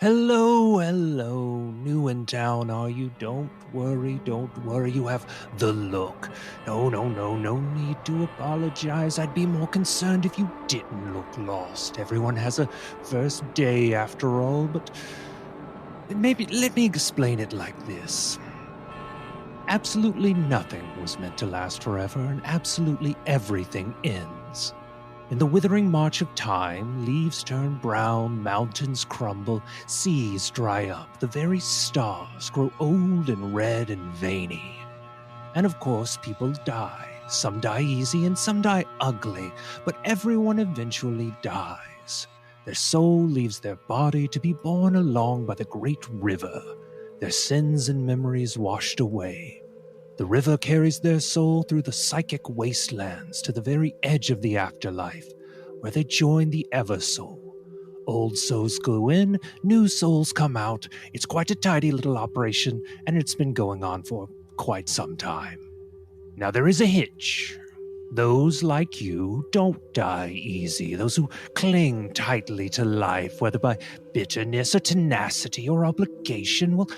Hello, new in town are you? Don't worry, you have the look. No need to apologize. I'd be more concerned if you didn't look lost. Everyone has a first day after all, but maybe let me explain it like this. Absolutely nothing was meant to last forever, and absolutely everything ends. In the withering march of time, leaves turn brown, mountains crumble, seas dry up, the very stars grow old and red and veiny. And of course, people die. Some die easy and some die ugly, but everyone eventually dies. Their soul leaves their body to be borne along by the great river, their sins and memories washed away. The river carries their soul through the psychic wastelands to the very edge of the afterlife, where they join the Eversoul. Old souls go in, new souls come out. It's quite a tidy little operation, and it's been going on for quite some time. Now there is a hitch. Those like you don't die easy. Those who cling tightly to life, whether by bitterness or tenacity or obligation, well,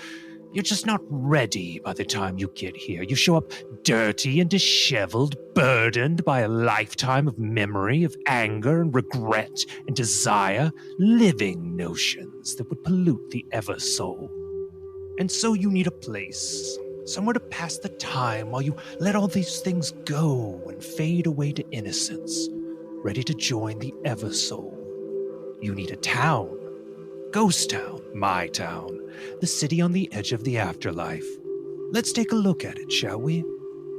you're just not ready by the time you get here. You show up dirty and disheveled, burdened by a lifetime of memory, of anger and regret and desire, living notions that would pollute the Eversoul. And so you need a place, somewhere to pass the time while you let all these things go and fade away to innocence, ready to join the Eversoul. You need a town. Ghost town, my town, the city on the edge of the afterlife. Let's take a look at it, shall we?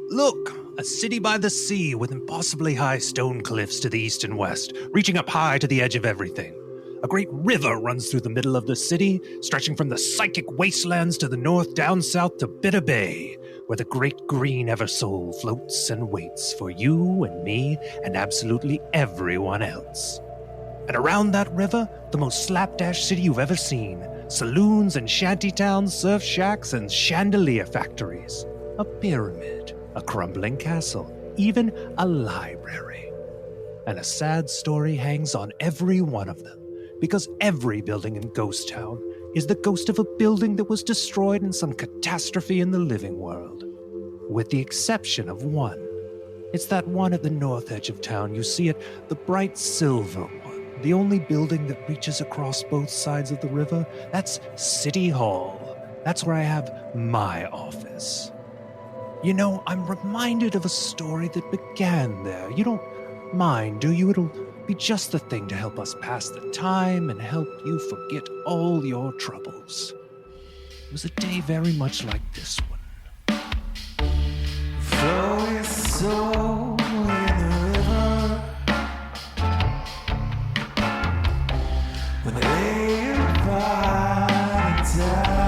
Look, a city by the sea with impossibly high stone cliffs to the east and west, reaching up high to the edge of everything. A great river runs through the middle of the city, stretching from the psychic wastelands to the north down south to Bitter Bay, where the great green Eversoul floats and waits for you and me and absolutely everyone else. And around that river, the most slapdash city you've ever seen. Saloons and shantytowns, surf shacks and chandelier factories. A pyramid, a crumbling castle, even a library. And a sad story hangs on every one of them, because every building in Ghost Town is the ghost of a building that was destroyed in some catastrophe in the living world. With the exception of one. It's that one at the north edge of town. You see it, the bright silver one. The only building that reaches across both sides of the river, that's City Hall. That's where I have my office. You know, I'm reminded of a story that began there. You don't mind, do you? It'll be just the thing to help us pass the time and help you forget all your troubles. It was a day very much like this one. Flow your soul in the river. When the air by down,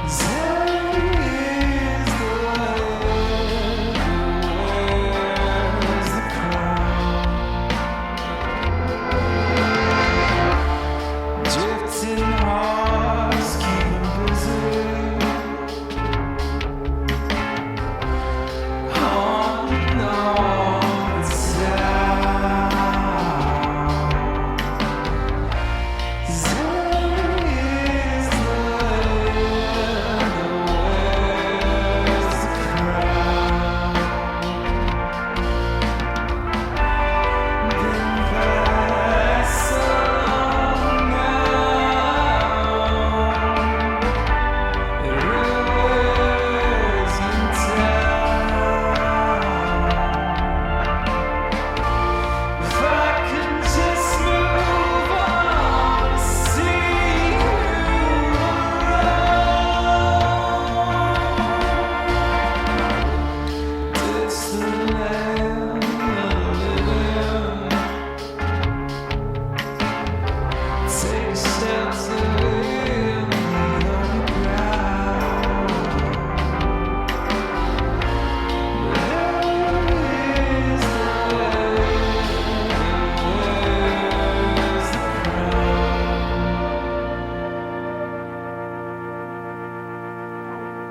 there is the where's the crown? Drifting hearts keep 'em busy.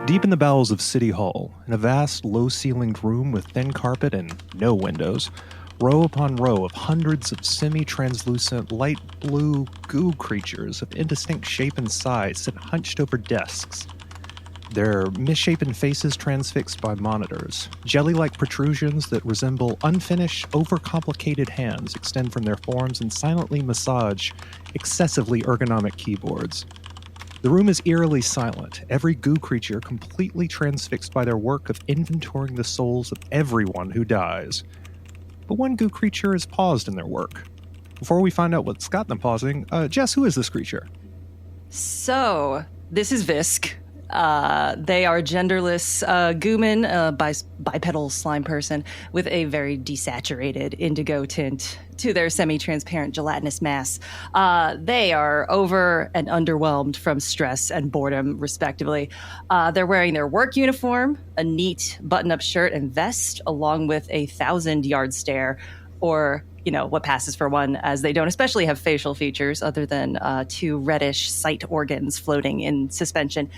Deep in the bowels of City Hall, in a vast, low-ceilinged room with thin carpet and no windows, row upon row of hundreds of semi-translucent light blue goo creatures of indistinct shape and size sit hunched over desks, their misshapen faces transfixed by monitors. Jelly-like protrusions that resemble unfinished, overcomplicated hands extend from their forms and silently massage excessively ergonomic keyboards. The room is eerily silent, every goo creature completely transfixed by their work of inventorying the souls of everyone who dies. But one goo creature is paused in their work. Before we find out what's got them pausing, Jess, who is this creature? So, this is Visk. They are genderless gooman, bipedal slime person with a very desaturated indigo tint to their semi-transparent gelatinous mass. They are over and underwhelmed from stress and boredom, respectively. They're wearing their work uniform, a neat button-up shirt and vest, along with a 1,000-yard stare, or what passes for one, as they don't especially have facial features other than two reddish sight organs floating in suspension.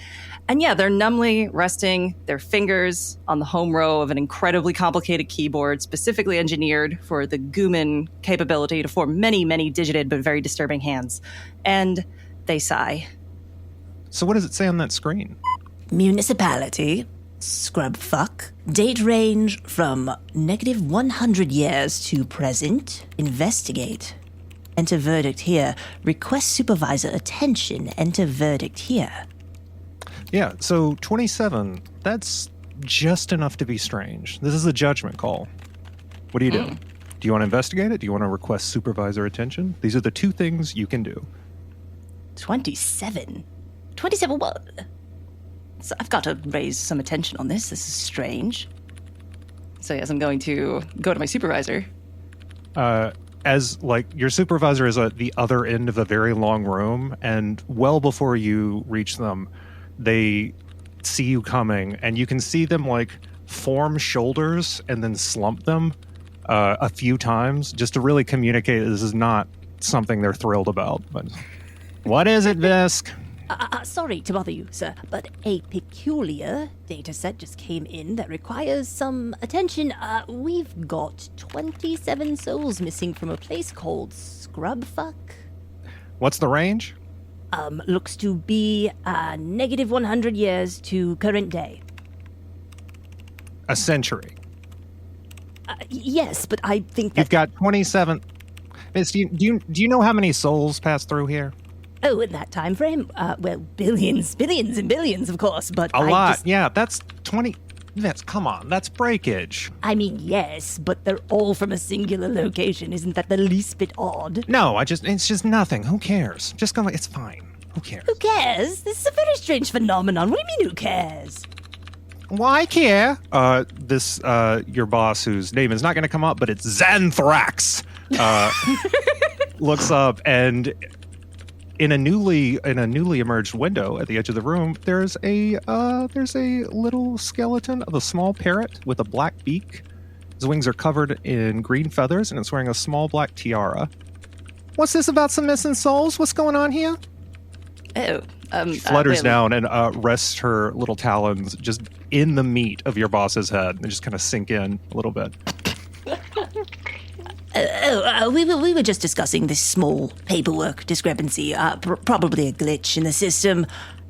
And yeah, they're numbly resting their fingers on the home row of an incredibly complicated keyboard, specifically engineered for the Gooman capability to form many, many digited but very disturbing hands. And they sigh. So what does it say on that screen? Municipality, scrub fuck, date range from -100 years to present, investigate. Enter verdict here, request supervisor attention, enter verdict here. Yeah, so 27, that's just enough to be strange. This is a judgment call. What do you do? Do you want to investigate it? Do you want to request supervisor attention? These are the two things you can do. 27? 27 what? So I've got to raise some attention on this. This is strange. So yes, I'm going to go to my supervisor. As your supervisor is at the other end of a very long room, and well before you reach them, they see you coming, and you can see them form shoulders and then slump them a few times just to really communicate this is not something they're thrilled about. But what is it, Visk? Sorry to bother you, sir, but a peculiar data set just came in that requires some attention. We've got 27 souls missing from a place called Scrubfuck. What's the range? Looks to be -100 years to current day. A century. Yes, but I think that... You've got 27... Miss, do you know how many souls pass through here? Oh, in that time frame? Well, billions and billions, of course, but a lot. Yeah, that's 20... Come on, that's breakage. I mean, yes, but they're all from a singular location. Isn't that the least bit odd? No, it's just nothing. Who cares? Just go, it's fine. Who cares? Who cares? This is a very strange phenomenon. What do you mean, who cares? Well, I care. Your boss, whose name is not going to come up, but it's Xanthrax, looks up, and in a newly emerged window at the edge of the room, there's a little skeleton of a small parrot with a black beak. His wings are covered in green feathers, and it's wearing a small black tiara. What's this about some missing souls? What's going on here? Oh, She flutters down and rests her little talons just in the meat of your boss's head and just kind of sink in a little bit. We were just discussing this small paperwork discrepancy, probably a glitch in the system.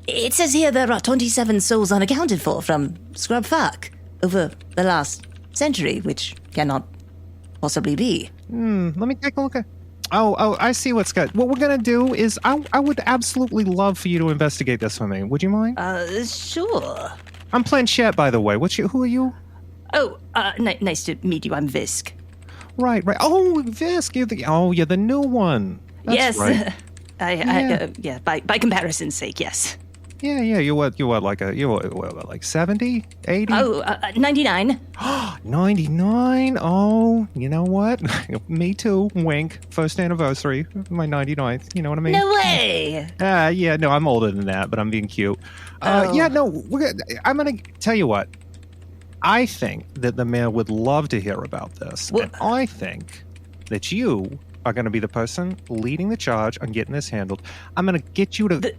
It says here there are 27 souls unaccounted for from Scrubfuck over the last century, which cannot possibly be. Let me take a look at... Oh, I see what's good. What we're going to do is I would absolutely love for you to investigate this for me. Would you mind? Sure. I'm Planchette, by the way. Who are you? Oh, nice to meet you. I'm Visk. Right. Oh, Visk, you're the new one. That's yes. Right. By comparison's sake, yes. Yeah, you what, like 70, 80? Oh, 99. 99? Oh, you know what? Me too. Wink. First anniversary. My 99th. You know what I mean? No way! Yeah, no, I'm older than that, but I'm being cute. Yeah, no, I'm going to tell you what. I think that the mayor would love to hear about this. What? And I think that you are going to be the person leading the charge on getting this handled. I'm going to get you to...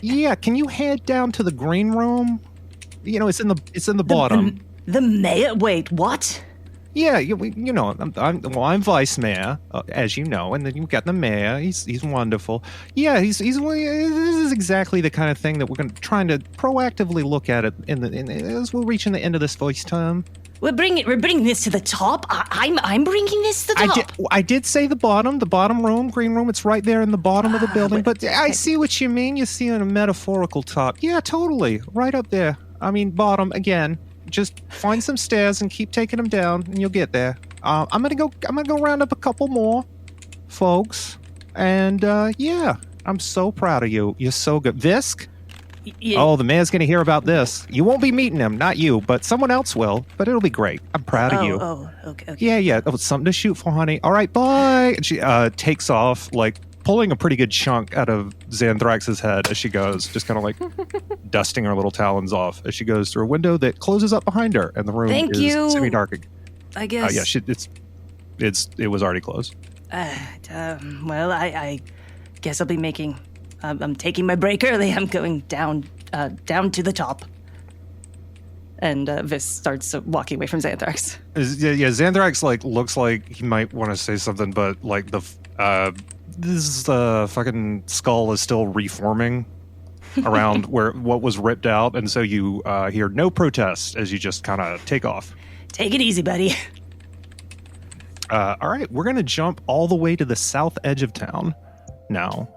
Yeah, can you head down to the green room? It's in the bottom. The mayor? Wait, what? Yeah, I'm vice mayor, as you know, and then you've got the mayor. He's wonderful. Yeah, this is exactly the kind of thing that we're trying to proactively look at it as we're reaching the end of this voice term. We're bringing this to the top. I'm bringing this to the top. I did say the bottom room, green room. It's right there in the bottom of the building. But I see what you mean. You see on a metaphorical top. Yeah, totally, right up there. I mean, bottom again. Just find some stairs and keep taking them down, and you'll get there. I'm gonna go round up a couple more folks, and yeah, I'm so proud of you. You're so good, Visk. Yeah. Oh, the mayor's gonna hear about this. You won't be meeting him, not you, but someone else will. But it'll be great. I'm proud of you. Oh, okay. Yeah. Oh, something to shoot for, honey. All right, bye. And she takes off, like pulling a pretty good chunk out of Xanthrax's head as she goes, just kind of like dusting her little talons off as she goes through a window that closes up behind her, and the room is semi-dark. I guess. Yeah, it was already closed. Well, I guess I'll be making. I'm taking my break early. I'm going down to the top. And Vis starts walking away from Xanthrax. Yeah. Xanthrax looks like he might want to say something, but like this fucking skull is still reforming around what was ripped out, and so you hear no protest as you just kind of take off. Take it easy, buddy. All right, we're gonna jump all the way to the south edge of town now.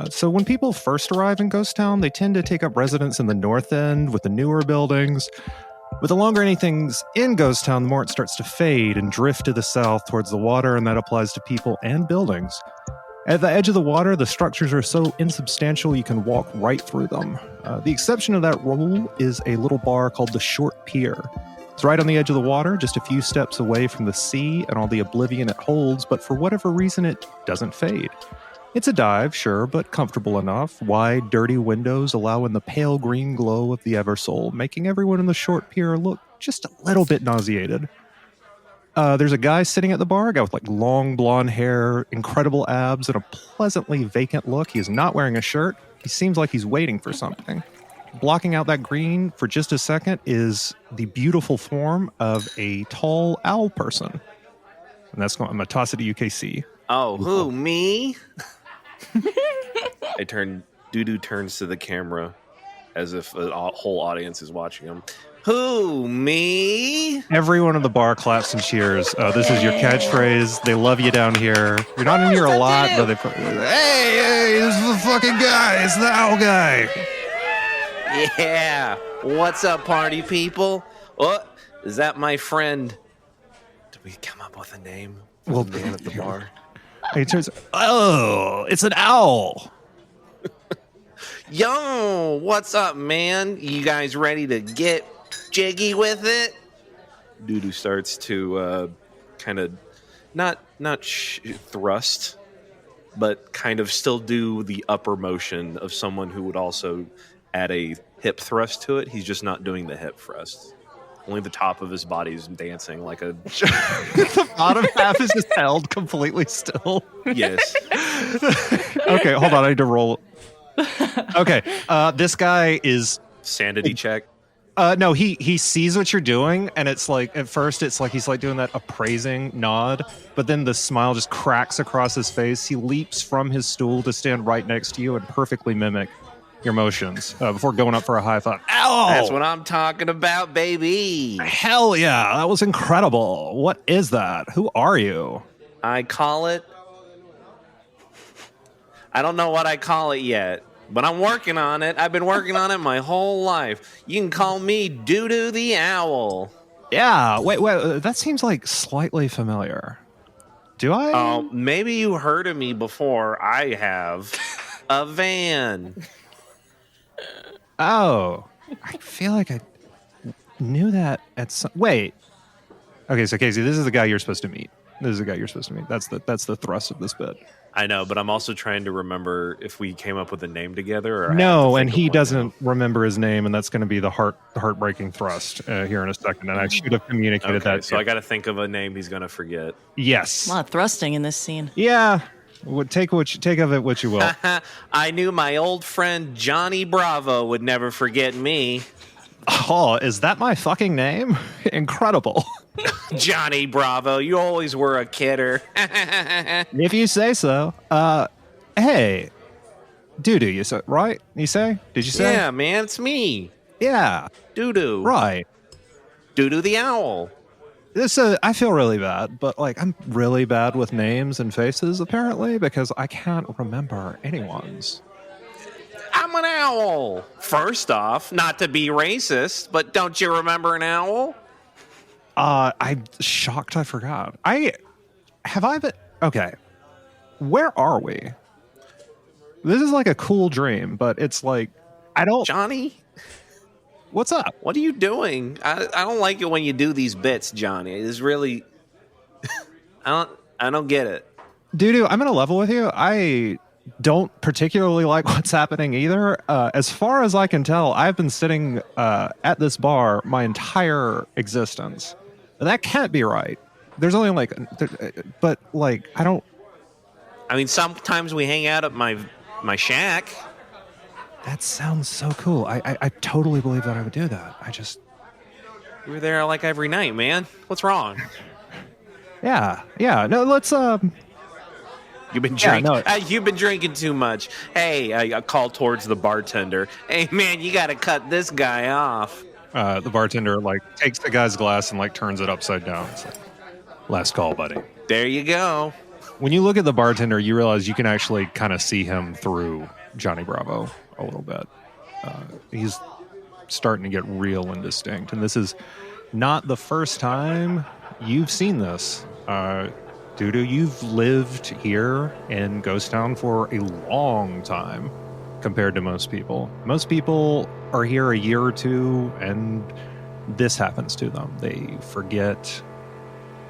So when people first arrive in Ghost Town, they tend to take up residence in the north end with the newer buildings. But the longer anything's in Ghost Town, the more it starts to fade and drift to the south towards the water, and that applies to people and buildings. At the edge of the water, the structures are so insubstantial you can walk right through them. The exception of that rule is a little bar called the Short Pier. It's right on the edge of the water, just a few steps away from the sea and all the oblivion it holds, but for whatever reason, it doesn't fade. It's a dive, sure, but comfortable enough. Wide, dirty windows allow in the pale green glow of the Eversoul, making everyone in the Short Pier look just a little bit nauseated. There's a guy sitting at the bar, a guy with long blonde hair, incredible abs, and a pleasantly vacant look. He is not wearing a shirt. He seems like he's waiting for something. Blocking out that green for just a second is the beautiful form of a tall owl person. And I'm going to toss it to UKC. Oh, who, me? Doo-doo turns to the camera as if a whole audience is watching him. Who, me? Everyone in the bar claps and cheers. This is your catchphrase. They love you down here. You're not in here a lot, but they put, hey, this is the fucking guy. It's the owl guy. Yeah. What's up, party people? What? Is that my friend? Did we come up with a name for the man at the bar? He turns, oh, it's an owl. Yo, what's up, man? You guys ready to get jiggy with it? Doo-doo starts to kind of not thrust, but kind of still do the upper motion of someone who would also add a hip thrust to it. He's just not doing the hip thrust. Only the top of his body is dancing like a... The bottom half is just held completely still. Yes. Okay, hold on. I need to roll. Okay, this guy is... Sanity check. No, he sees what you're doing, and it's like, at first, it's like he's like doing that appraising nod, but then the smile just cracks across his face. He leaps from his stool to stand right next to you and perfectly mimic your motions before going up for a high five. Ow! That's what I'm talking about, baby. Hell yeah, that was incredible. What is that? Who are you? I call it... I don't know what I call it yet, but I'm working on it. I've been working on it my whole life. You can call me Doo-doo the Owl. Yeah, wait, that seems like slightly familiar. Do I? Oh, maybe you heard of me before. I have a van. Oh, I feel like I knew that at some... Wait. Okay, so Casey, this is the guy you're supposed to meet. That's the thrust of this bit. I know, but I'm also trying to remember if we came up with a name together. Or no, and he doesn't remember his name, and that's going to be the heartbreaking thrust here in a second. And I should have communicated that. So I got to think of a name he's going to forget. Yes. A lot of thrusting in this scene. Yeah. Take of it what you will. I knew my old friend Johnny Bravo would never forget me. Oh, is that my fucking name? Incredible. Johnny Bravo, you always were a kidder. If you say so. Hey, Doo-doo, you say, right? You say? Did you say? Yeah, man, it's me. Yeah, Doo-doo. right. Doo-doo the owl. I feel really bad, but like I'm really bad with names and faces apparently because I can't remember anyone's. I'm an owl. First off, not to be racist, but don't you remember an owl? I'm shocked I forgot. Okay. Where are we? This is like a cool dream, but it's like I don't. Johnny, What's up? what are you doing? I don't like it when you do these bits, Johnny. It's really I don't get it. Doo-doo, I'm gonna level with you. I don't particularly like what's happening either. As far as I can tell, I've been sitting at this bar my entire existence. And that can't be right. There's only but like I don't. I mean, sometimes we hang out at my shack. That sounds so cool. I totally believe that I would do that. We're there like every night, man. What's wrong? Yeah. No, let's You've been Yeah, drinking. no. You've been drinking too much. Hey, I call towards the bartender. Hey, man, you got to cut this guy off. The bartender like takes the guy's glass and like turns it upside down. It's like, last call, buddy. There you go. When you look at the bartender, you realize you can actually kind of see him through Johnny Bravo a little bit. He's starting to get real and distinct. And this is not the first time you've seen this. Doo-doo, you've lived here in Ghost Town for a long time compared to most people. Most people are here a year or two, and this happens to them. They forget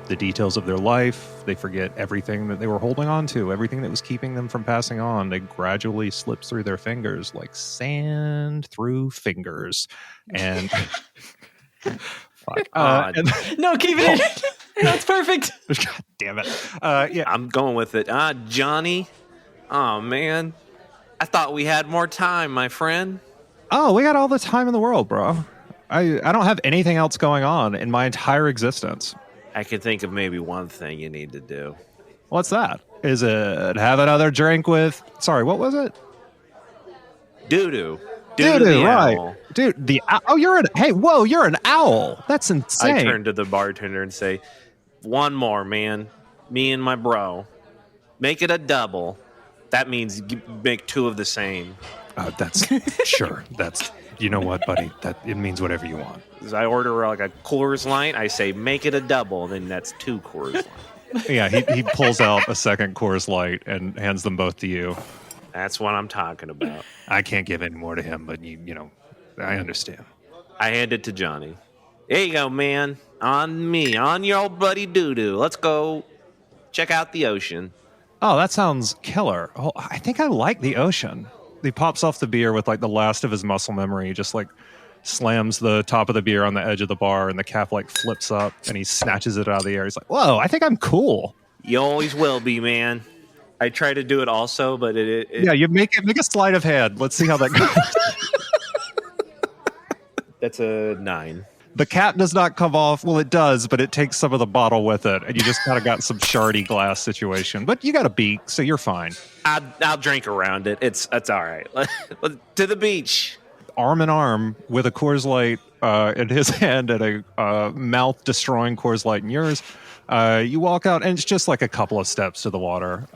the details of their life. They forget everything that they were holding on to, everything that was keeping them from passing on. They gradually slips through their fingers like sand through fingers. And fuck. No, keep it in. That's perfect. God damn it. Yeah. I'm going with it. Johnny. Oh, man. I thought we had more time, my friend. Oh, we got all the time in the world, bro. I don't have anything else going on in my entire existence. I could think of maybe one thing you need to do. What's that? Is it have another drink with... Sorry, what was it? Doo-doo. Doo-doo, right. Owl. Dude, you're an owl. That's insane. I turn to the bartender and say, one more, man. Me and my bro. Make it a double. That means make two of the same. That's sure. That's, you know what, buddy? That it means whatever you want. As I order like a Coors Light, I say, make it a double. Then that's two Coors Light. Yeah, he pulls out a second Coors Light and hands them both to you. That's what I'm talking about. I can't give any more to him, but you know, I understand. I hand it to Johnny. There you go, man. On me, on your old buddy Doo-doo. Let's go check out the ocean. Oh, that sounds killer. Oh, I think I like the ocean. He pops off the beer with like the last of his muscle memory. He just like slams the top of the beer on the edge of the bar, and the cap like flips up, and he snatches it out of the air. He's like, "Whoa, I think I'm cool." You always will be, man. I try to do it also, but it Yeah, you make a sleight of hand. Let's see how that goes. That's a 9. The cap does not come off. Well, it does, but it takes some of the bottle with it, and you just kind of got some shardy glass situation. But you got a beak, so you're fine. I'll drink around it. It's all right. To the beach. Arm in arm with a Coors Light in his hand and a mouth-destroying Coors Light in yours, you walk out, and it's just like a couple of steps to the water.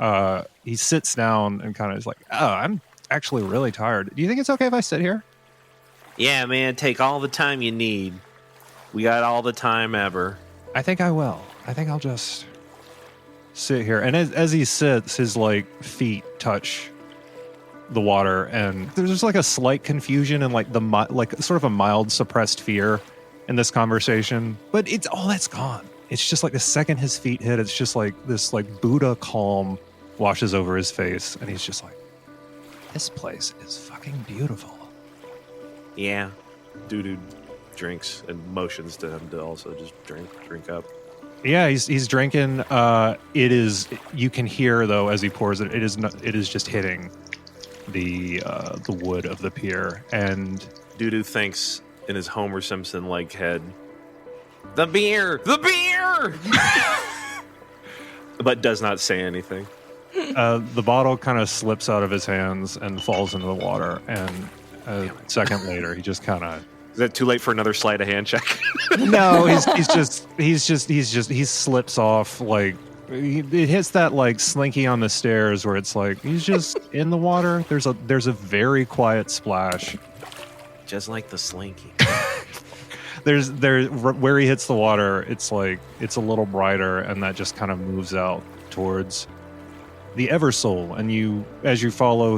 He sits down and kind of is like, "Oh, I'm actually really tired. Do you think it's okay if I sit here?" Yeah, man. Take all the time you need. We got all the time ever. I think I will. I think I'll just sit here. And as he sits, his like feet touch the water, and there's just like a slight confusion and like like sort of a mild suppressed fear in this conversation. But it's all that's gone. It's just like the second his feet hit, it's just like this like Buddha calm washes over his face, and he's just like, "This place is fucking beautiful." Yeah. Doo-doo drinks and motions to him to also just drink up. Yeah, he's drinking. It is. You can hear though as he pours it. It is just hitting the wood of the pier. And Doo-doo thinks in his Homer Simpson like head, The beer! The beer! But does not say anything. The bottle kind of slips out of his hands and falls into the water. And a second later, he just kind of. Is that too late for another sleight of hand check? No, he slips off like. It hits that like Slinky on the stairs where it's like he's just in the water. There's a very quiet splash. Just like the Slinky. Where he hits the water, it's like it's a little brighter, and that just kind of moves out towards the Eversoul, and as you follow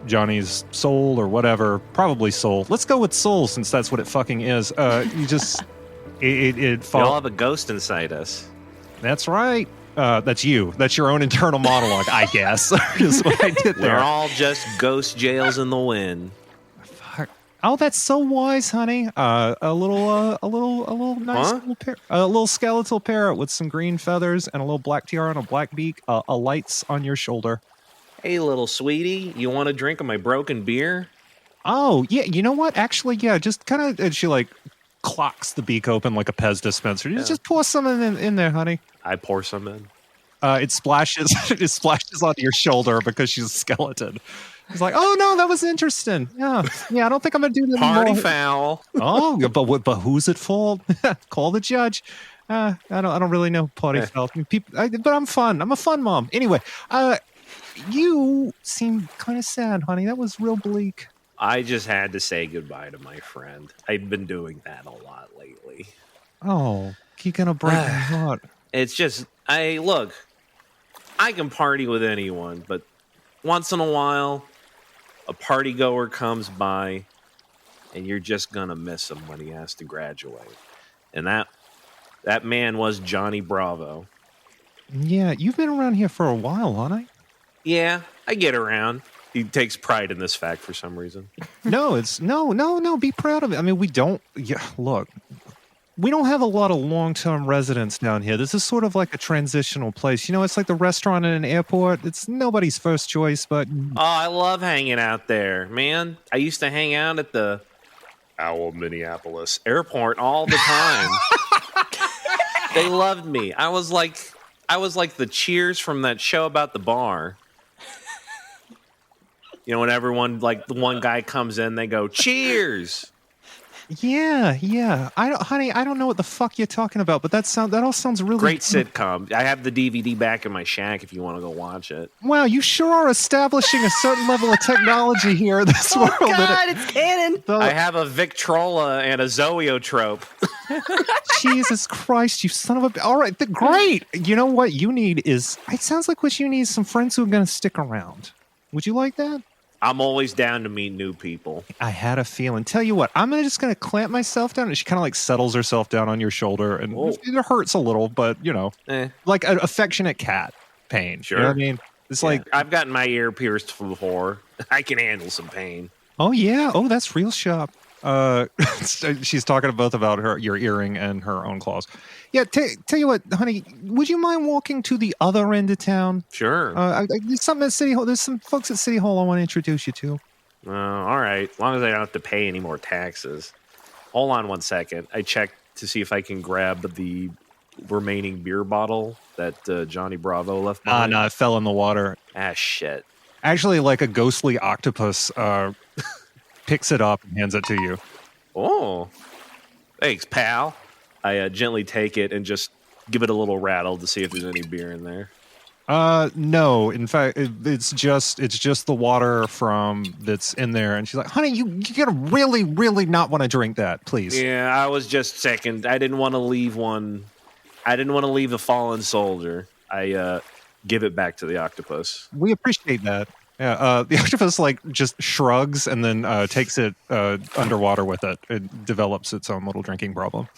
Johnny's soul or whatever, probably soul. Let's go with soul since that's what it fucking is. You just it We all have a ghost inside us. That's right. That's you. That's your own internal monologue, I guess. Is what I did there. They're all just ghost jails in the wind. Oh, that's so wise, honey. A little nice a little skeletal parrot with some green feathers and a little black tiara and a black beak. A lights on your shoulder. Hey, little sweetie, you want a drink of my broken beer? Oh, yeah. You know what? Actually, yeah. Just kind of, and she like clocks the beak open like a Pez dispenser. Just pour some in there, honey. I pour some in. It splashes. It splashes onto your shoulder because she's a skeleton. He's like, oh no, that was interesting. Yeah. I don't think I'm gonna do that Party anymore. foul. Oh, but who's at fault? Call the judge. I don't really know party foul. But I'm fun. I'm a fun mom. Anyway, you seem kind of sad, honey. That was real bleak. I just had to say goodbye to my friend. I've been doing that a lot lately. Oh, you're gonna break my heart. It's just, I can party with anyone, but once in a while, a party goer comes by, and you're just gonna miss him when he has to graduate. And that man was Johnny Bravo. Yeah, you've been around here for a while, honey. Yeah, I get around. He takes pride in this fact for some reason. No, it's no. Be proud of it. I mean, we don't have a lot of long-term residents down here. This is sort of like a transitional place. It's like the restaurant in an airport. It's nobody's first choice, but Oh, I love hanging out there, man. I used to hang out at the Minneapolis airport all the time. They loved me. I was like the Cheers from that show about the bar. When everyone, like the one guy comes in, they go, "Cheers." Yeah. I don't know what the fuck you're talking about, but that all sounds really Great sitcom. I have the DVD back in my shack if you want to go watch it. Wow, you sure are establishing a certain level of technology here in this world. Oh God, it's canon. I have a Victrola and a zoetrope. Jesus Christ, you son of a... All right, great. You know what you need is... It sounds like what you need is some friends who are going to stick around. Would you like that? I'm always down to meet new people. I had a feeling. Tell you what, I'm just going to clamp myself down. And she kind of like settles herself down on your shoulder. And it hurts a little, but, like an affectionate cat pain. Sure. You know what I mean? It's like... I've gotten my ear pierced before. I can handle some pain. Oh, yeah. Oh, that's real sharp. She's talking both about your earring and her own claws. Yeah, tell you what, honey, would you mind walking to the other end of town? Sure. There's something at City Hall. There's some folks at City Hall I want to introduce you to. All right. As long as I don't have to pay any more taxes. Hold on one second. I checked to see if I can grab the remaining beer bottle that Johnny Bravo left behind. No, it fell in the water. Ah, shit. Actually, like a ghostly octopus picks it up and hands it to you. Oh, thanks, pal. I gently take it and just give it a little rattle to see if there's any beer in there. No. In fact, it's just the water that's in there. And she's like, honey, you gotta really, really not want to drink that, please. Yeah, I was just second. I didn't want to leave one. I didn't want to leave a fallen soldier. I give it back to the octopus. We appreciate that. Yeah, the octopus like just shrugs and then takes it underwater with it. It develops its own little drinking problem.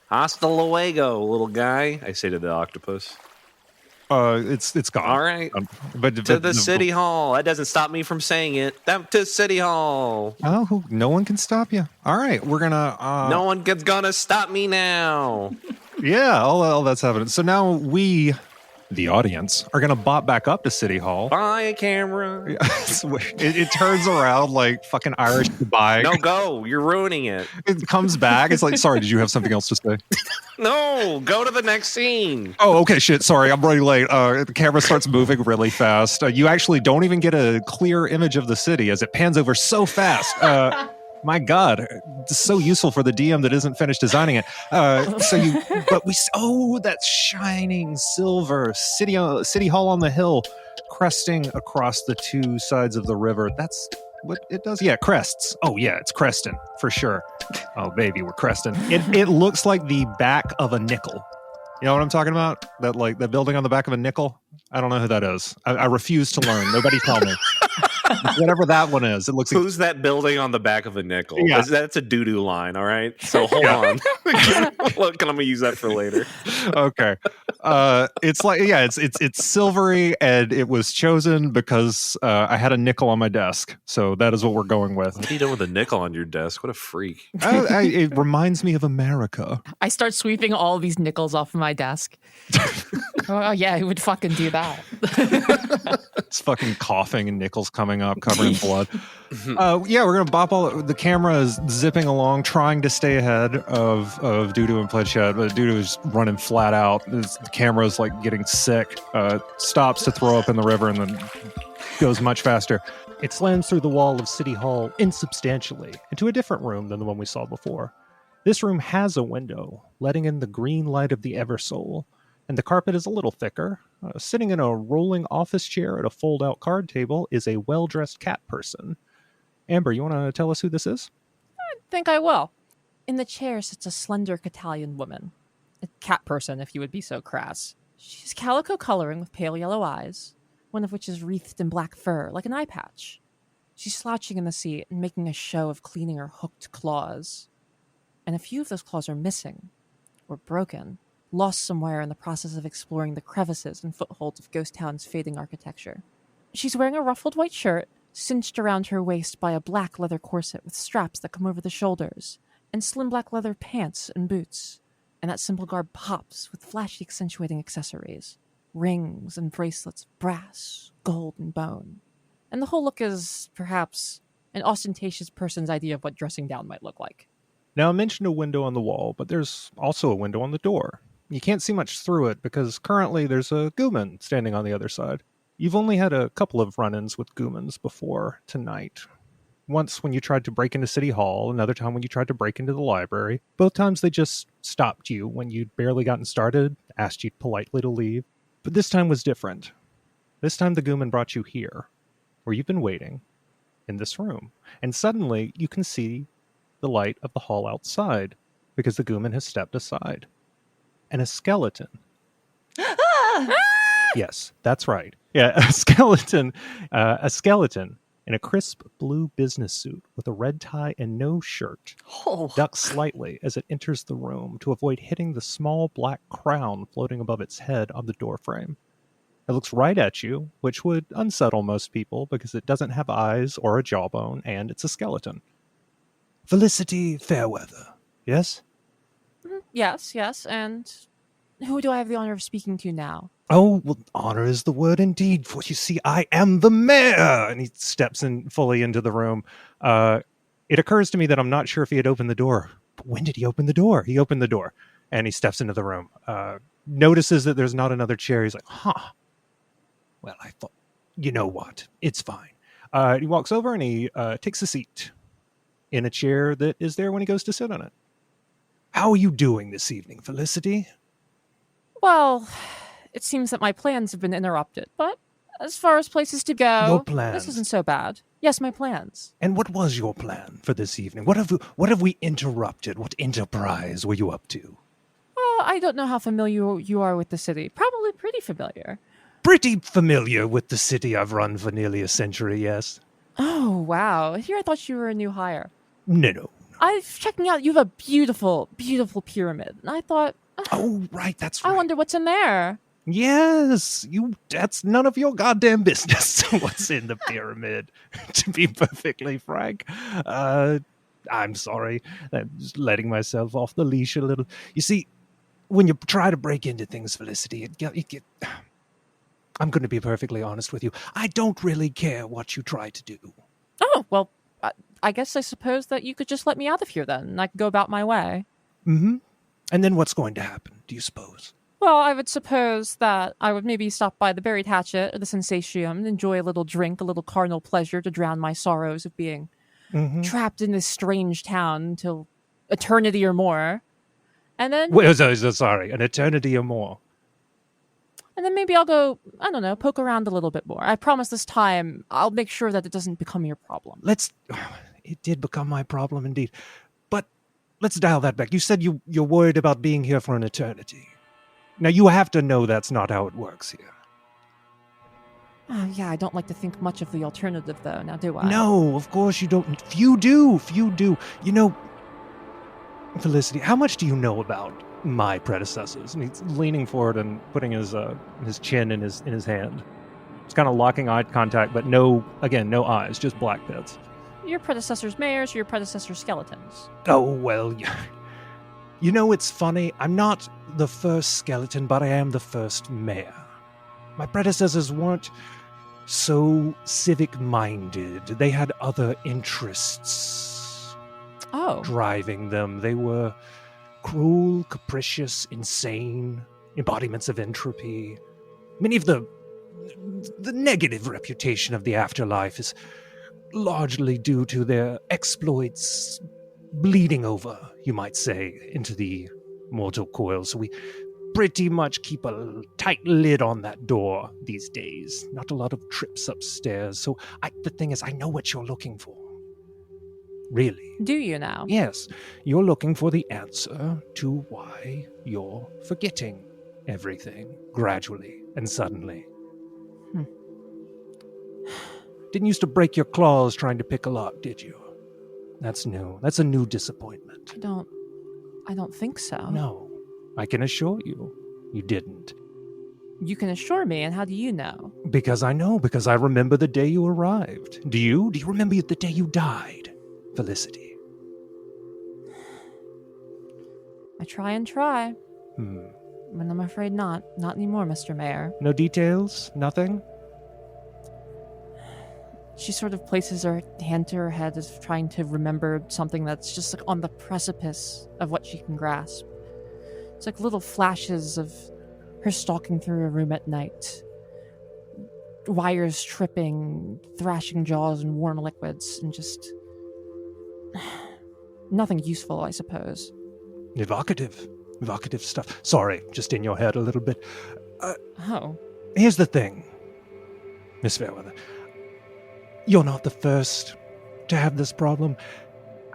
Hasta luego, little guy. I say to the octopus. It's gone. All right, but to the city hall. That doesn't stop me from saying it. To city hall. Oh, no one can stop you. All right, we're gonna. No one gonna stop me now. Yeah, all that's happening. So now we The audience are going to bop back up to City Hall. Buy a camera. It turns around like fucking Irish goodbye. No, go. You're ruining it. It comes back. It's like, sorry, did you have something else to say? No, go to the next scene. Oh, okay, shit. Sorry, I'm running late. The camera starts moving really fast. You actually don't even get a clear image of the city as it pans over so fast. My God, it's so useful for the DM that isn't finished designing it. That shining silver city hall on the hill, cresting across the two sides of the river. That's what it does. Yeah, crests. Oh yeah, it's cresting for sure. Oh baby, we're cresting. It looks like the back of a nickel. You know what I'm talking about? That building on the back of a nickel. I don't know who that is. I refuse to learn. Nobody tell me. Whatever that one is, it looks. Who's that building on the back of a nickel? Yeah. That's a doo-doo line. All right. So hold on. Look, I'm gonna use that for later. Okay. It's like it's silvery, and it was chosen because I had a nickel on my desk. So that is what we're going with. What are you doing with a nickel on your desk? What a freak. It reminds me of America. I start sweeping all these nickels off of my desk. Oh yeah, who would fucking do that? It's fucking coughing and nickels coming up, covered in blood. Yeah, we're gonna bop all. The camera is zipping along, trying to stay ahead of Doodoo and Pledgehead, but Doodoo is running flat out. The camera's like getting sick. Stops to throw up in the river and then goes much faster. It slams through the wall of City Hall insubstantially into a different room than the one we saw before. This room has a window, letting in the green light of the Eversoul, and the carpet is a little thicker. Sitting in a rolling office chair at a fold-out card table is a well-dressed cat person. Amber, you want to tell us who this is? I think I will. In the chair sits a slender Catalan woman. A cat person, if you would be so crass. She's calico coloring with pale yellow eyes, one of which is wreathed in black fur, like an eye patch. She's slouching in the seat and making a show of cleaning her hooked claws. And a few of those claws are missing, or broken, lost somewhere in the process of exploring the crevices and footholds of Ghost Town's fading architecture. She's wearing a ruffled white shirt, cinched around her waist by a black leather corset with straps that come over the shoulders, and slim black leather pants and boots. And that simple garb pops with flashy accentuating accessories. Rings and bracelets of brass, gold, and bone. And the whole look is, perhaps, an ostentatious person's idea of what dressing down might look like. Now, I mentioned a window on the wall, but there's also a window on the door. You can't see much through it because currently there's a Gooman standing on the other side. You've only had a couple of run-ins with Goomans before tonight. Once when you tried to break into City Hall, another time when you tried to break into the library. Both times they just stopped you when you'd barely gotten started, asked you politely to leave. But this time was different. This time the Gooman brought you here, where you've been waiting, in this room. And suddenly you can see the light of the hall outside, because the Gooman has stepped aside. And a skeleton. Yes, that's right. Yeah, a skeleton in a crisp blue business suit with a red tie and no shirt ducks slightly as it enters the room to avoid hitting the small black crown floating above its head on the doorframe. It looks right at you, which would unsettle most people because it doesn't have eyes or a jawbone, and it's a skeleton. Felicity Fairweather, yes? Yes, and who do I have the honor of speaking to now? Oh, well, honor is the word indeed, for you see, I am the mayor! And he steps in fully into the room. It occurs to me that I'm not sure if he had opened the door. But when did he open the door? He opened the door, and he steps into the room. Notices that there's not another chair. He's like, huh. Well, I thought, you know what? It's fine. He walks over and he takes a seat in a chair that is there when he goes to sit on it. How are you doing this evening, Felicity? Well, it seems that my plans have been interrupted, but as far as places to go, Your plans? This isn't so bad. Yes, my plans. And what was your plan for this evening? What have we interrupted? What enterprise were you up to? Oh, I don't know how familiar you are with the city. Probably pretty familiar. Pretty familiar with the city I've run for nearly a century, yes. Oh, wow. Here I thought you were a new hire. No. I was checking out, you have a beautiful, beautiful pyramid. And I thought, Oh, right, that's right. I wonder what's in there. Yes, that's none of your goddamn business what's in the pyramid, to be perfectly frank. I'm sorry. I'm just letting myself off the leash a little. You see, when you try to break into things, Felicity, I'm going to be perfectly honest with you. I don't really care what you try to do. Oh, well, I guess I suppose that you could just let me out of here then, and I could go about my way. Mm-hmm. And then what's going to happen, do you suppose? Well, I would suppose that I would maybe stop by the Buried Hatchet or the Sensatium and enjoy a little drink, a little carnal pleasure to drown my sorrows of being trapped in this strange town until eternity or more. And then... Well, sorry, an eternity or more. And then maybe I'll go, I don't know, poke around a little bit more. I promise this time I'll make sure that it doesn't become your problem. It did become my problem indeed. But let's dial that back. You said you're worried about being here for an eternity. Now, you have to know that's not how it works here. Yeah, I don't like to think much of the alternative, though, now do I? No, of course you don't. Few do. You know, Felicity, how much do you know about my predecessors? And he's leaning forward and putting his chin in his hand. It's kind of locking eye contact, but no eyes, just black pits. Your predecessor's mayors or your predecessor's skeletons? Oh, well, you know, it's funny. I'm not the first skeleton, but I am the first mayor. My predecessors weren't so civic-minded. They had other interests driving them. They were cruel, capricious, insane, embodiments of entropy. Many of the negative reputation of the afterlife is largely due to their exploits bleeding over, you might say, into the mortal coil. So we pretty much keep a tight lid on that door these days. Not a lot of trips upstairs. So the thing is, I know what you're looking for. Really. Do you now? Yes. You're looking for the answer to why you're forgetting everything gradually and suddenly. Didn't used to break your claws trying to pick a lock, did you? That's new. That's a new disappointment. I don't think so. No. I can assure you, you didn't. You can assure me, and how do you know? Because I know, because I remember the day you arrived. Do you? Do you remember the day you died, Felicity? I try and try. But I'm afraid not. Not anymore, Mr. Mayor. No details? Nothing? She sort of places her hand to her head as if trying to remember something that's just like on the precipice of what she can grasp. It's like little flashes of her stalking through a room at night. Wires tripping, thrashing jaws and warm liquids, and just... nothing useful, I suppose. Evocative stuff. Sorry, just in your head a little bit. Here's the thing, Miss Fairweather. You're not the first to have this problem.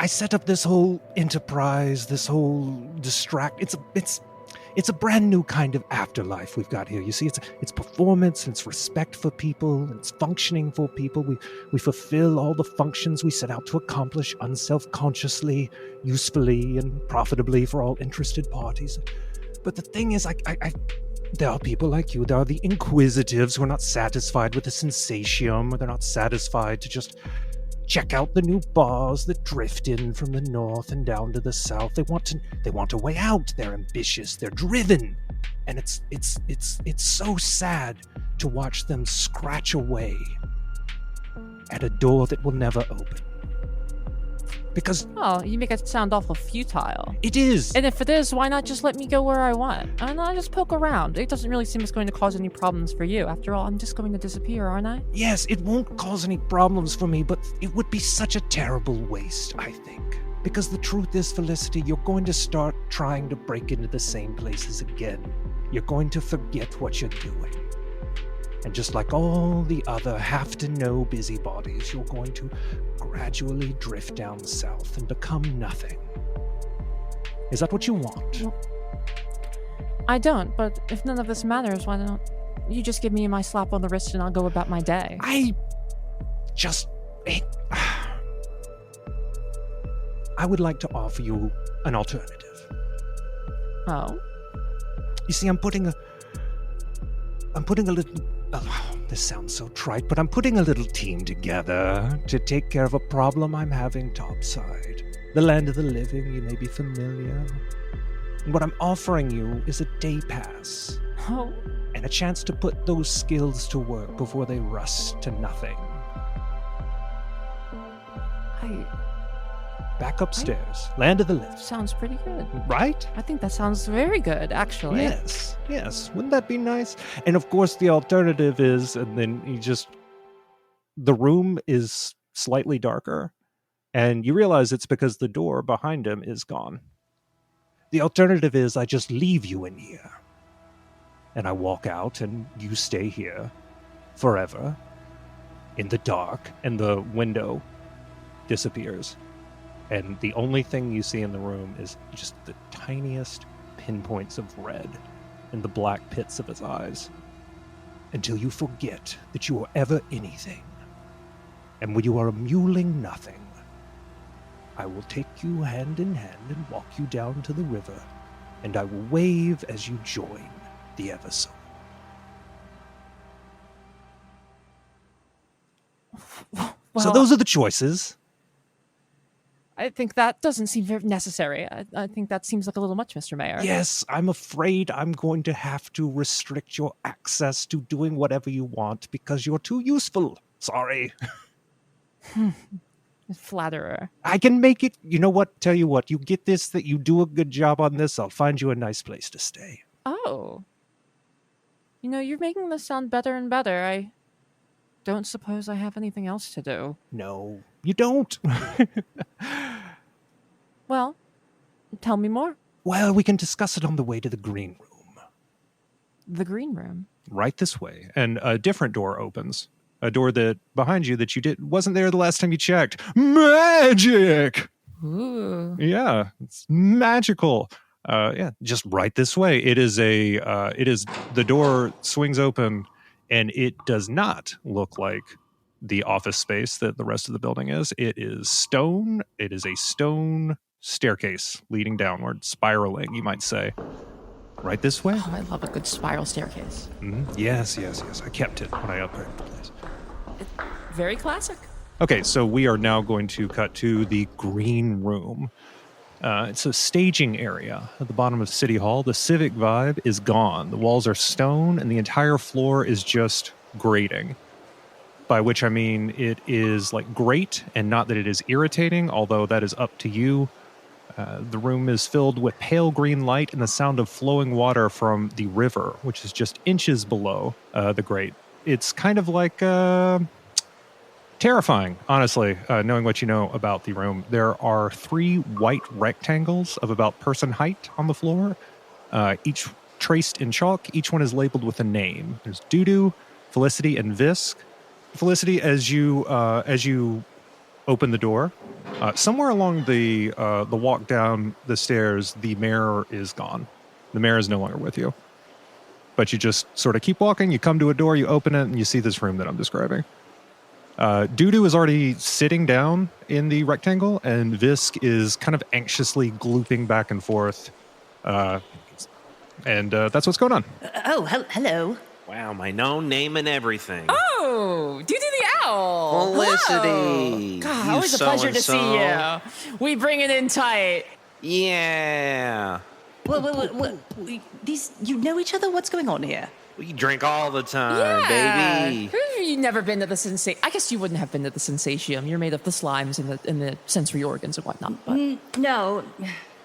I set up this whole enterprise, this whole distract. It's a brand new kind of afterlife we've got here. You see, it's performance, it's respect for people, it's functioning for people. We fulfill all the functions we set out to accomplish unself-consciously, usefully, and profitably for all interested parties. But the thing is, there are people like you. There are the inquisitives who are not satisfied with the sensatium, or they're not satisfied to just check out the new bars that drift in from the north and down to the south. They want a way out. They're ambitious. They're driven, and it's so sad to watch them scratch away at a door that will never open. Because... oh, you make it sound awful futile. It is. And if it is, why not just let me go where I want? And I'll just poke around. It doesn't really seem it's going to cause any problems for you. After all, I'm just going to disappear, aren't I? Yes, it won't cause any problems for me, but it would be such a terrible waste, I think. Because the truth is, Felicity, you're going to start trying to break into the same places again. You're going to forget what you're doing. And just like all the other have-to-know busybodies, you're going to gradually drift down south and become nothing. Is that what you want? Well, I don't, but if none of this matters, why don't you just give me my slap on the wrist and I'll go about my day? I would like to offer you an alternative. Oh? You see, I'm putting a little... oh, this sounds so trite, but I'm putting a little team together to take care of a problem I'm having topside. The land of the living, you may be familiar. And what I'm offering you is a day pass. Oh, and a chance to put those skills to work before they rust to nothing. Back upstairs. Land of the living. Sounds pretty good. Right? I think that sounds very good, actually. Yes. Wouldn't that be nice? And of course, the alternative is, and then the room is slightly darker, and you realize it's because the door behind him is gone. The alternative is I just leave you in here, and I walk out, and you stay here forever in the dark, and the window disappears. And the only thing you see in the room is just the tiniest pinpoints of red in the black pits of his eyes, until you forget that you are ever anything. And when you are a muling nothing, I will take you hand in hand and walk you down to the river, and I will wave as you join the Eversoul. So those are the choices. I think that doesn't seem very necessary. I think that seems like a little much, Mr. Mayor. Yes, I'm afraid I'm going to have to restrict your access to doing whatever you want because you're too useful. Sorry. Flatterer. I can make it. You know what? Tell you what. You get this, that you do a good job on this, I'll find you a nice place to stay. Oh. You know, you're making this sound better and better. I don't suppose I have anything else to do. No, you don't. Well, tell me more. Well, we can discuss it on the way to the green room. The green room? Right this way. And a different door opens. A door that behind you that wasn't there the last time you checked. Magic! Ooh. Yeah, it's magical. Just right this way. It is the door swings open, and it does not look like the office space that the rest of the building is. It is stone. It is a stone staircase leading downward, spiraling, you might say. Right this way. Oh, I love a good spiral staircase. Mm-hmm. Yes. I kept it when I upgraded the place. Very classic. Okay, so we are now going to cut to the green room. It's a staging area at the bottom of City Hall. The civic vibe is gone. The walls are stone, and the entire floor is just grating. By which I mean it is like grate, and not that it is irritating, although that is up to you. The room is filled with pale green light and the sound of flowing water from the river, which is just inches below the grate. It's kind of like terrifying, honestly, knowing what you know about the room. There are 3 white rectangles of about person height on the floor, each traced in chalk. Each one is labeled with a name. There's Doodoo, Felicity, and Visk. Felicity, as you open the door, somewhere along the walk down the stairs, the mayor is gone. The mayor is no longer with you. But you just sort of keep walking, you come to a door, you open it, and you see this room that I'm describing. Doodoo is already sitting down in the rectangle, and Visk is kind of anxiously glooping back and forth. And that's what's going on. Hello. Wow, my known name and everything. Oh, Doodoo the Owl. Felicity. Whoa. God, You always a pleasure to so-and-so. see you. We bring it in tight. Yeah. What? These, you know each other? What's going on here? We drink all the time, baby. You've never been to the Sensation. I guess you wouldn't have been to the Sensatium. You're made of the slimes and the sensory organs and whatnot. But No.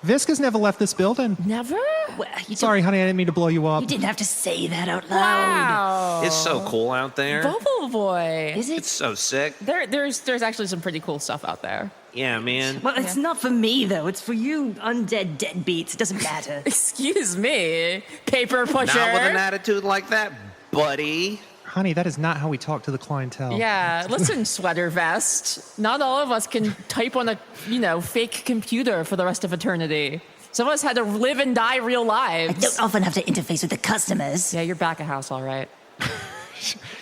Visk has never left this building. never? Well, Sorry, honey, I didn't mean to blow you up. You didn't have to say that out loud. Wow. It's so cool out there. Bubble Boy. Is it? It's so sick. There's actually some pretty cool stuff out there. Yeah, man. Well, it's not for me, though. It's for you undead deadbeats. It doesn't matter. Excuse me, paper pusher. Not with an attitude like that, buddy. Honey, that is not how we talk to the clientele. Yeah, listen, sweater vest. Not all of us can type on a, fake computer for the rest of eternity. Some of us had to live and die real lives. Don't often have to interface with the customers. Yeah, you're back at house, all right.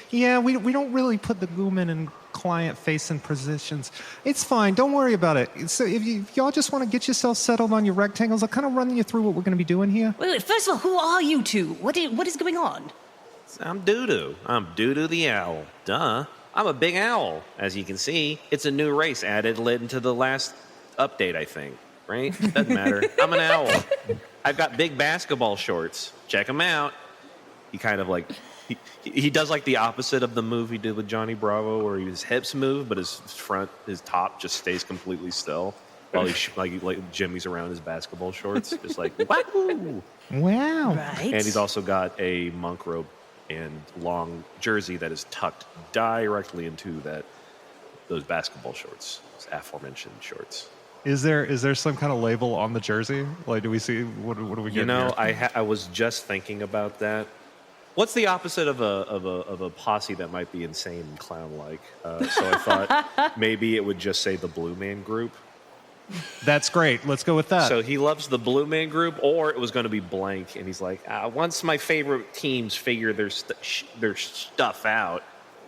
Yeah, we don't really put the Gooman in client-facing positions. It's fine. Don't worry about it. So if y'all just want to get yourself settled on your rectangles, I'll kind of run you through what we're going to be doing here. Wait, first of all, who are you two? What is going on? I'm Doodoo. I'm Doodoo the Owl. Duh. I'm a big owl, as you can see. It's a new race added into the last update, I think. Right? Doesn't matter. I'm an owl. I've got big basketball shorts. Check them out. he kind of like he does like the opposite of the move he did with Johnny Bravo, where his hips move, but his top just stays completely still while he like jimmies around his basketball shorts, just like wahoo! Wow. Right. And he's also got a monk robe and long jersey that is tucked directly into those basketball shorts, those aforementioned shorts. Is there some kind of label on the jersey? Like, do we see what do we get? You know, here? I was just thinking about that. What's the opposite of a posse that might be insane and clown-like? So I thought maybe it would just say the Blue Man Group. That's great. Let's go with that. So he loves the Blue Man Group, or it was going to be blank, and he's like, once my favorite teams figure their stuff out,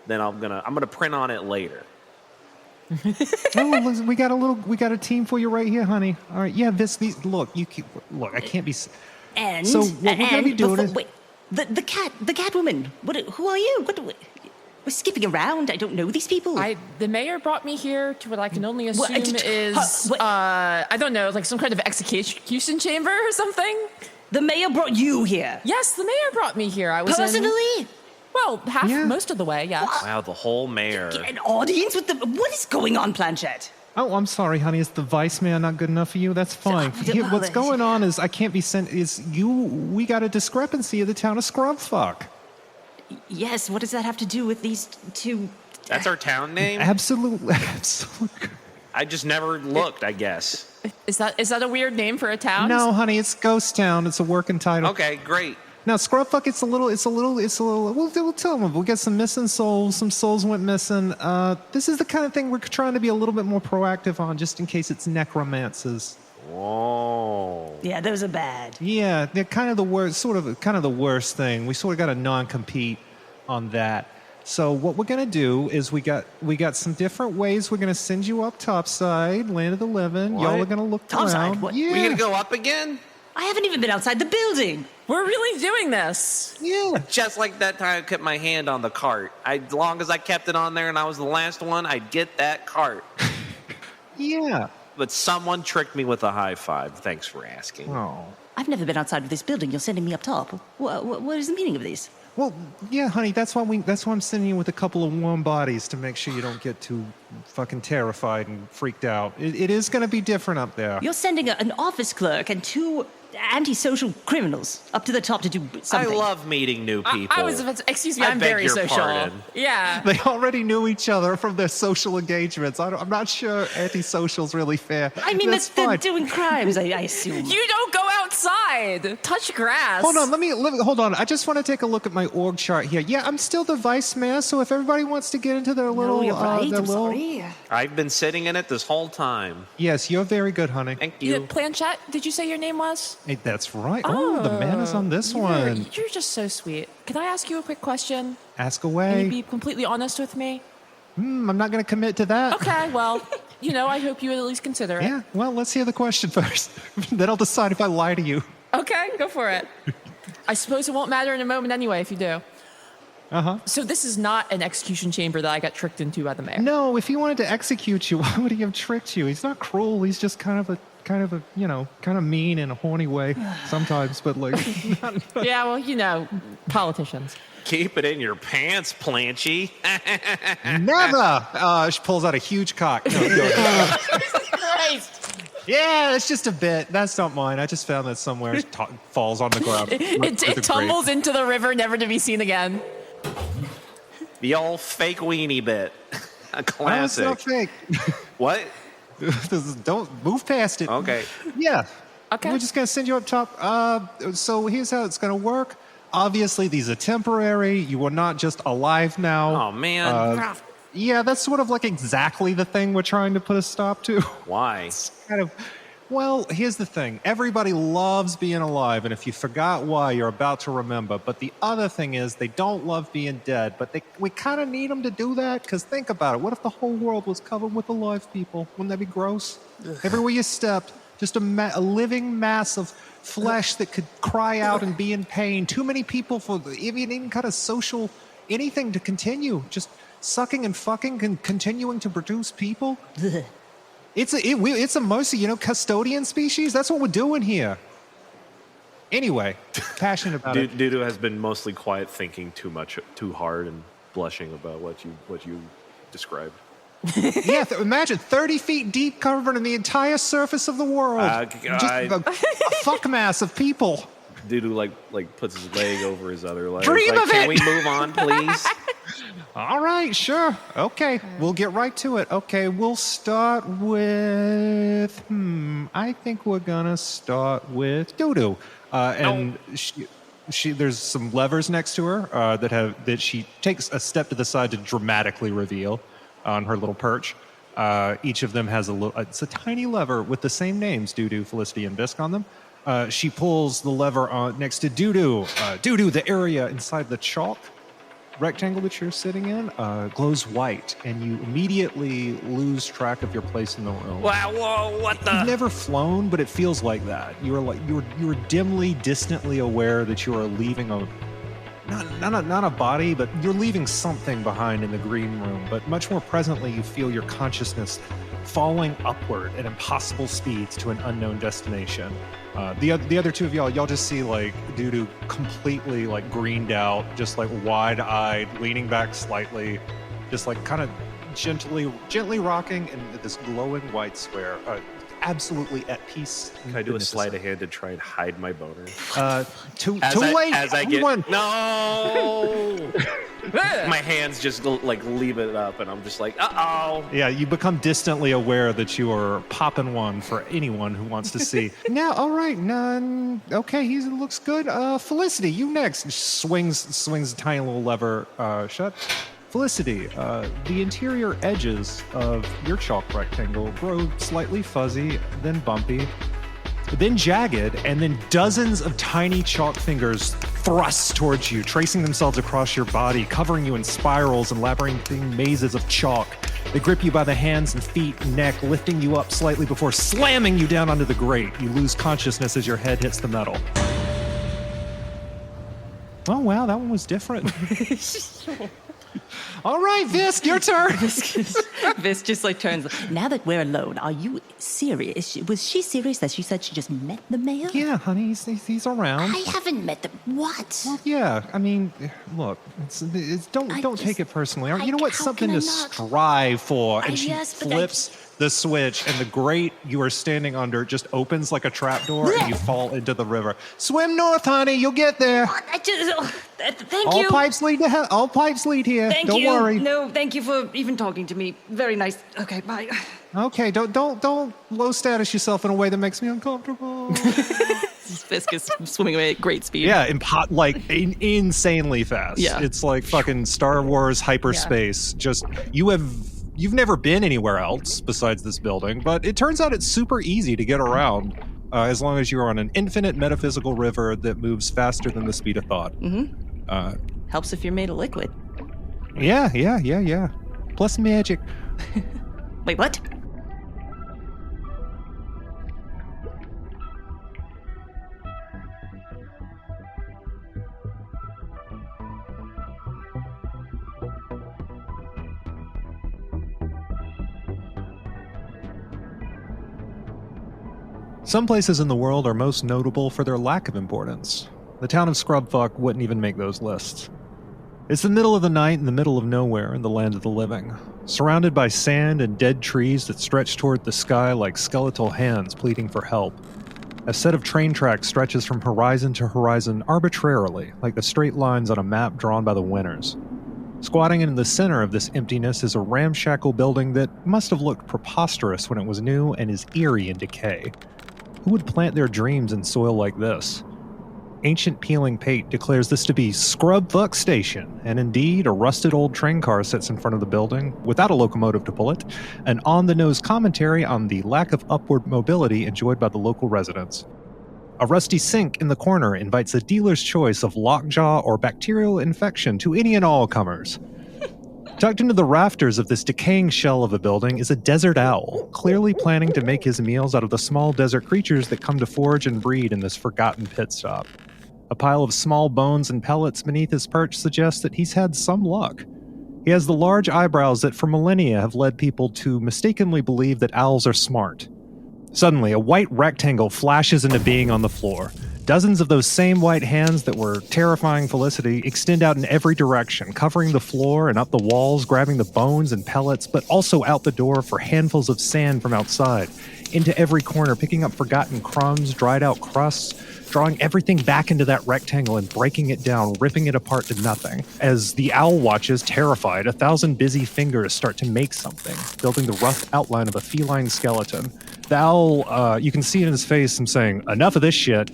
then I'm gonna print on it later. Oh, we got a team for you right here, honey. All right, yeah. Look, I can't be. And So what we're gonna be doing is- wait, the cat woman. Who are you? We're skipping around. I don't know these people. The mayor brought me here to what I can only assume is what? I don't know, like some kind of execution chamber or something. The mayor brought you here Yes, the mayor brought me here. I was personally. most of the way. Yes. Wow, the whole mayor. An audience with the. What is going on, Planchette? Oh, I'm sorry, honey. Is the vice mayor not good enough for you? That's fine. Here, what's going on is I can't be sent. We got a discrepancy of the town of Scrubfuck. Yes. What does that have to do with these two? That's our town name? Absolutely. I just never looked, I guess. Is that a weird name for a town? No, honey, it's Ghost Town. It's a working title. Okay, great. Now, Scrubfuck, it's a little. We'll tell them. We got some missing souls. Some souls went missing. This is the kind of thing we're trying to be a little bit more proactive on, just in case it's necromancers. Whoa. Yeah, those are bad. Yeah, they're kind of the worst thing. We sort of got a non-compete on that. So what we're gonna do is we got some different ways we're gonna send you up topside, land of the living. What? Y'all are gonna look Topside? around. What? Yeah. We gonna go up again? I haven't even been outside the building. We're really doing this. Yeah. Just like that time I kept my hand on the cart. As long as I kept it on there and I was the last one, I'd get that cart. Yeah. But someone tricked me with a high five. Thanks for asking. Oh. I've never been outside of this building. You're sending me up top. What is the meaning of this? Well, yeah, honey. That's why I'm sending you with a couple of warm bodies to make sure you don't get too fucking terrified and freaked out. It is going to be different up there. You're sending an office clerk and two antisocial criminals up to the top to do something. I love meeting new people. I was about to, excuse me, I I'm beg very your social. pardon. Yeah. They already knew each other from their social engagements. I'm not sure antisocial's really fair. I mean, That's they're fine. doing crimes, I assume. You don't go outside. Touch grass. Hold on, let me hold on. I just want to take a look at my org chart here. Yeah, I'm still the vice mayor, so if everybody wants to get into their little, No, you're right. their I'm little... sorry. I've been sitting in it this whole time. Yes, you're very good, honey. Thank Yeah, you. Planchette, did you say your name was? Hey, that's right. Oh, the man is on this one. You're just so sweet. Can I ask you a quick question? Ask Can away. you be completely honest with me? I'm not going to commit to that. Okay, well, I hope you would at least consider it. Yeah, well, let's hear the question first. Then I'll decide if I lie to you. Okay, go for it. I suppose it won't matter in a moment anyway if you do. Uh-huh. So this is not an execution chamber that I got tricked into by the mayor. No, if he wanted to execute you, why would he have tricked you? He's not cruel. He's just kind of mean in a horny way sometimes, but like... Yeah, well, politicians. Keep it in your pants, Planchy. Never! She pulls out a huge cock. No, go ahead. Yeah, it's just a bit. That's not mine. I just found that somewhere. It falls on the ground. It tumbles into the river, never to be seen again. The old fake weenie bit. A Oh, it's classic. not fake. What? Don't move past it. Okay. Yeah. Okay. We're just going to send you up top. So here's how it's going to work. Obviously, these are temporary. You are not just alive now. Oh, man. Yeah, that's sort of like exactly the thing we're trying to put a stop to. Why? Kind of. Well, here's the thing. Everybody loves being alive, and if you forgot why, you're about to remember. But the other thing is they don't love being dead, but we kind of need them to do that, because think about it. What if the whole world was covered with alive people? Wouldn't that be gross? Everywhere you stepped, just a living mass of flesh that could cry out and be in pain. Too many people for even any kind of social anything to continue. Just sucking and fucking and continuing to produce people. It's a mostly, custodian species. That's what we're doing here. Anyway, passionate about it. Dudu has been mostly quiet, thinking too hard, and blushing about what you described. Yeah, imagine 30 feet deep, covered in the entire surface of the world. Just a fuck mass of people. Dudu like puts his leg over his other leg. Dream Like, of can it! we move on, please? All right, sure. Okay, we'll get right to it. Okay, we'll start with... I think we're gonna start with Dudu. And she there's some levers next to her that she takes a step to the side to dramatically reveal on her little perch. Each of them has it's a tiny lever with the same names, Dudu, Felicity, and Bisque on them. She pulls the lever next to Dudu. Dudu, the area inside the chalk rectangle that you're sitting in glows white, and you immediately lose track of your place in the room. Wow! Whoa! What the? You've never flown, but it feels like that. You're dimly, distantly aware that you are leaving not a body, but you're leaving something behind in the green room. But much more presently, you feel your consciousness falling upward at impossible speeds to an unknown destination. The other two of y'all just see like Dudu completely like greened out, just like wide-eyed, leaning back slightly, just like kind of gently rocking in this glowing white square. Absolutely at peace. Can I do a sleight of hand to try and hide my boner? Too late. As I get no, my hands just like leave it up, and I'm just like, uh-oh. Yeah, you become distantly aware that you are popping one for anyone who wants to see. Now, all right, none. Okay, he looks good. Felicity, you next. Swings a tiny little lever shut. Felicity, the interior edges of your chalk rectangle grow slightly fuzzy, then bumpy, then jagged, and then dozens of tiny chalk fingers thrust towards you, tracing themselves across your body, covering you in spirals and labyrinthine mazes of chalk. They grip you by the hands and feet and neck, lifting you up slightly before slamming you down onto the grate. You lose consciousness as your head hits the metal. Oh, wow, that one was different. All right, Visc, your turn. Vis just like turns. Now that we're alone, are you serious? Was she serious that she said she just met the mayor? Yeah, honey, he's around. I haven't met them. What? Well, yeah, I mean, look, don't take it personally. You know what? how Something can to I not? strive for. And she yes, but flips the switch, and the grate you are standing under just opens like a trapdoor, and you fall into the river. Swim north, honey. You'll get there. Thank All you. pipes lead to hell. All pipes lead here. Thank Don't you. worry. No, thank you for even talking to me. Very nice. Okay, bye. Okay, don't low status yourself in a way that makes me uncomfortable. Fisk is swimming away at great speed. Yeah, insanely fast. Yeah. It's like fucking Star Wars hyperspace. Just you've never been anywhere else besides this building, but it turns out it's super easy to get around as long as you're on an infinite metaphysical river that moves faster than the speed of thought. Mm-hmm. Helps if you're made of liquid. Yeah. Plus magic. Wait, what? Some places in the world are most notable for their lack of importance. The town of Scrubfuck wouldn't even make those lists. It's the middle of the night in the middle of nowhere in the land of the living, surrounded by sand and dead trees that stretch toward the sky like skeletal hands pleading for help. A set of train tracks stretches from horizon to horizon arbitrarily, like the straight lines on a map drawn by the winners. Squatting in the center of this emptiness is a ramshackle building that must have looked preposterous when it was new and is eerie in decay. Who would plant their dreams in soil like this? Ancient peeling pate declares this to be Scrubfuck Station, and indeed, a rusted old train car sits in front of the building, without a locomotive to pull it, an on-the-nose commentary on the lack of upward mobility enjoyed by the local residents. A rusty sink in the corner invites a dealer's choice of lockjaw or bacterial infection to any and all comers. Tucked into the rafters of this decaying shell of a building is a desert owl, clearly planning to make his meals out of the small desert creatures that come to forage and breed in this forgotten pit stop. A pile of small bones and pellets beneath his perch suggests that he's had some luck. He has the large eyebrows that for millennia have led people to mistakenly believe that owls are smart. Suddenly, a white rectangle flashes into being on the floor. Dozens of those same white hands that were terrifying Felicity extend out in every direction, covering the floor and up the walls, grabbing the bones and pellets, but also out the door for handfuls of sand from outside, into every corner, picking up forgotten crumbs, dried out crusts, drawing everything back into that rectangle and breaking it down, ripping it apart to nothing. As the owl watches, terrified, 1,000 busy fingers start to make something, building the rough outline of a feline skeleton. The owl, you can see in his face him saying, "Enough of this shit,"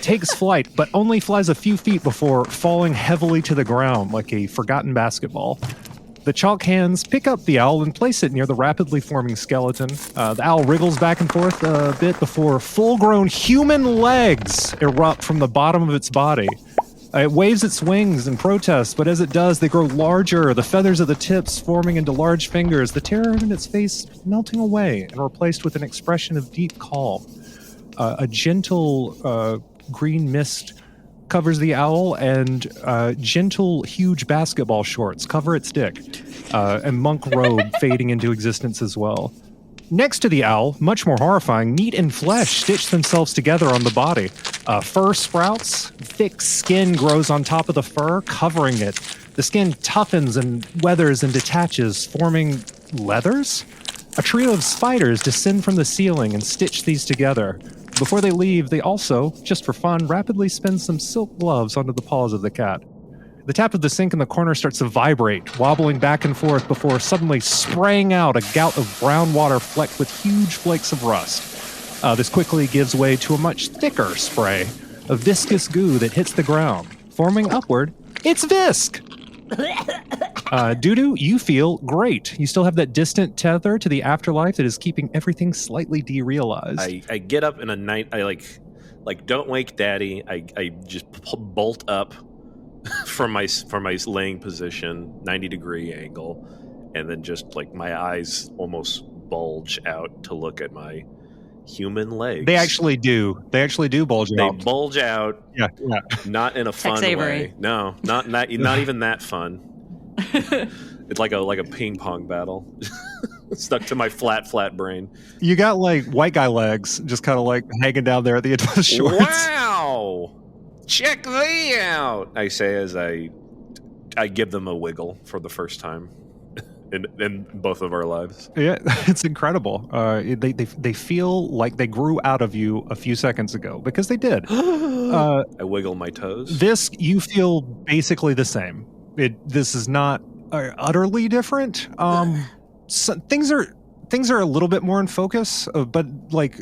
takes flight, but only flies a few feet before falling heavily to the ground like a forgotten basketball. The chalk hands pick up the owl and place it near the rapidly forming skeleton. The owl wriggles back and forth a bit before full-grown human legs erupt from the bottom of its body. It waves its wings in protest, but as it does, they grow larger, the feathers of the tips forming into large fingers, the terror in its face melting away and replaced with an expression of deep calm. A gentle green mist covers the owl, and gentle, huge basketball shorts cover its dick, and monk robe fading into existence as well. Next to the owl, much more horrifying, meat and flesh stitch themselves together on the body. Fur sprouts, thick skin grows on top of the fur, covering it. The skin toughens and weathers and detaches, forming leathers? A trio of spiders descend from the ceiling and stitch these together. Before they leave, they also, just for fun, rapidly spin some silk gloves onto the paws of the cat. The tap of the sink in the corner starts to vibrate, wobbling back and forth before suddenly spraying out a gout of brown water flecked with huge flakes of rust. This quickly gives way to a much thicker spray, a viscous goo that hits the ground. Forming upward, it's Visk! Dudu, you feel great. You still have that distant tether to the afterlife that is keeping everything slightly derealized. I get up in a night. I like don't wake Daddy. I just bolt up from my laying position, 90-degree angle, and then just like my eyes almost bulge out to look at my human legs. They actually do. They actually do bulge out. They bulge out. Yeah. Not in a fun way. No, not even that fun. It's like a ping pong battle. Stuck to my flat brain. You got like white guy legs just kind of like hanging down there at the end of the shorts. Wow! Check thee out! I say as I give them a wiggle for the first time in both of our lives. Yeah, it's incredible. They feel like they grew out of you a few seconds ago, because they did. I wiggle my toes. Visk, you feel basically the same. This is not utterly different. So things are a little bit more in focus, but like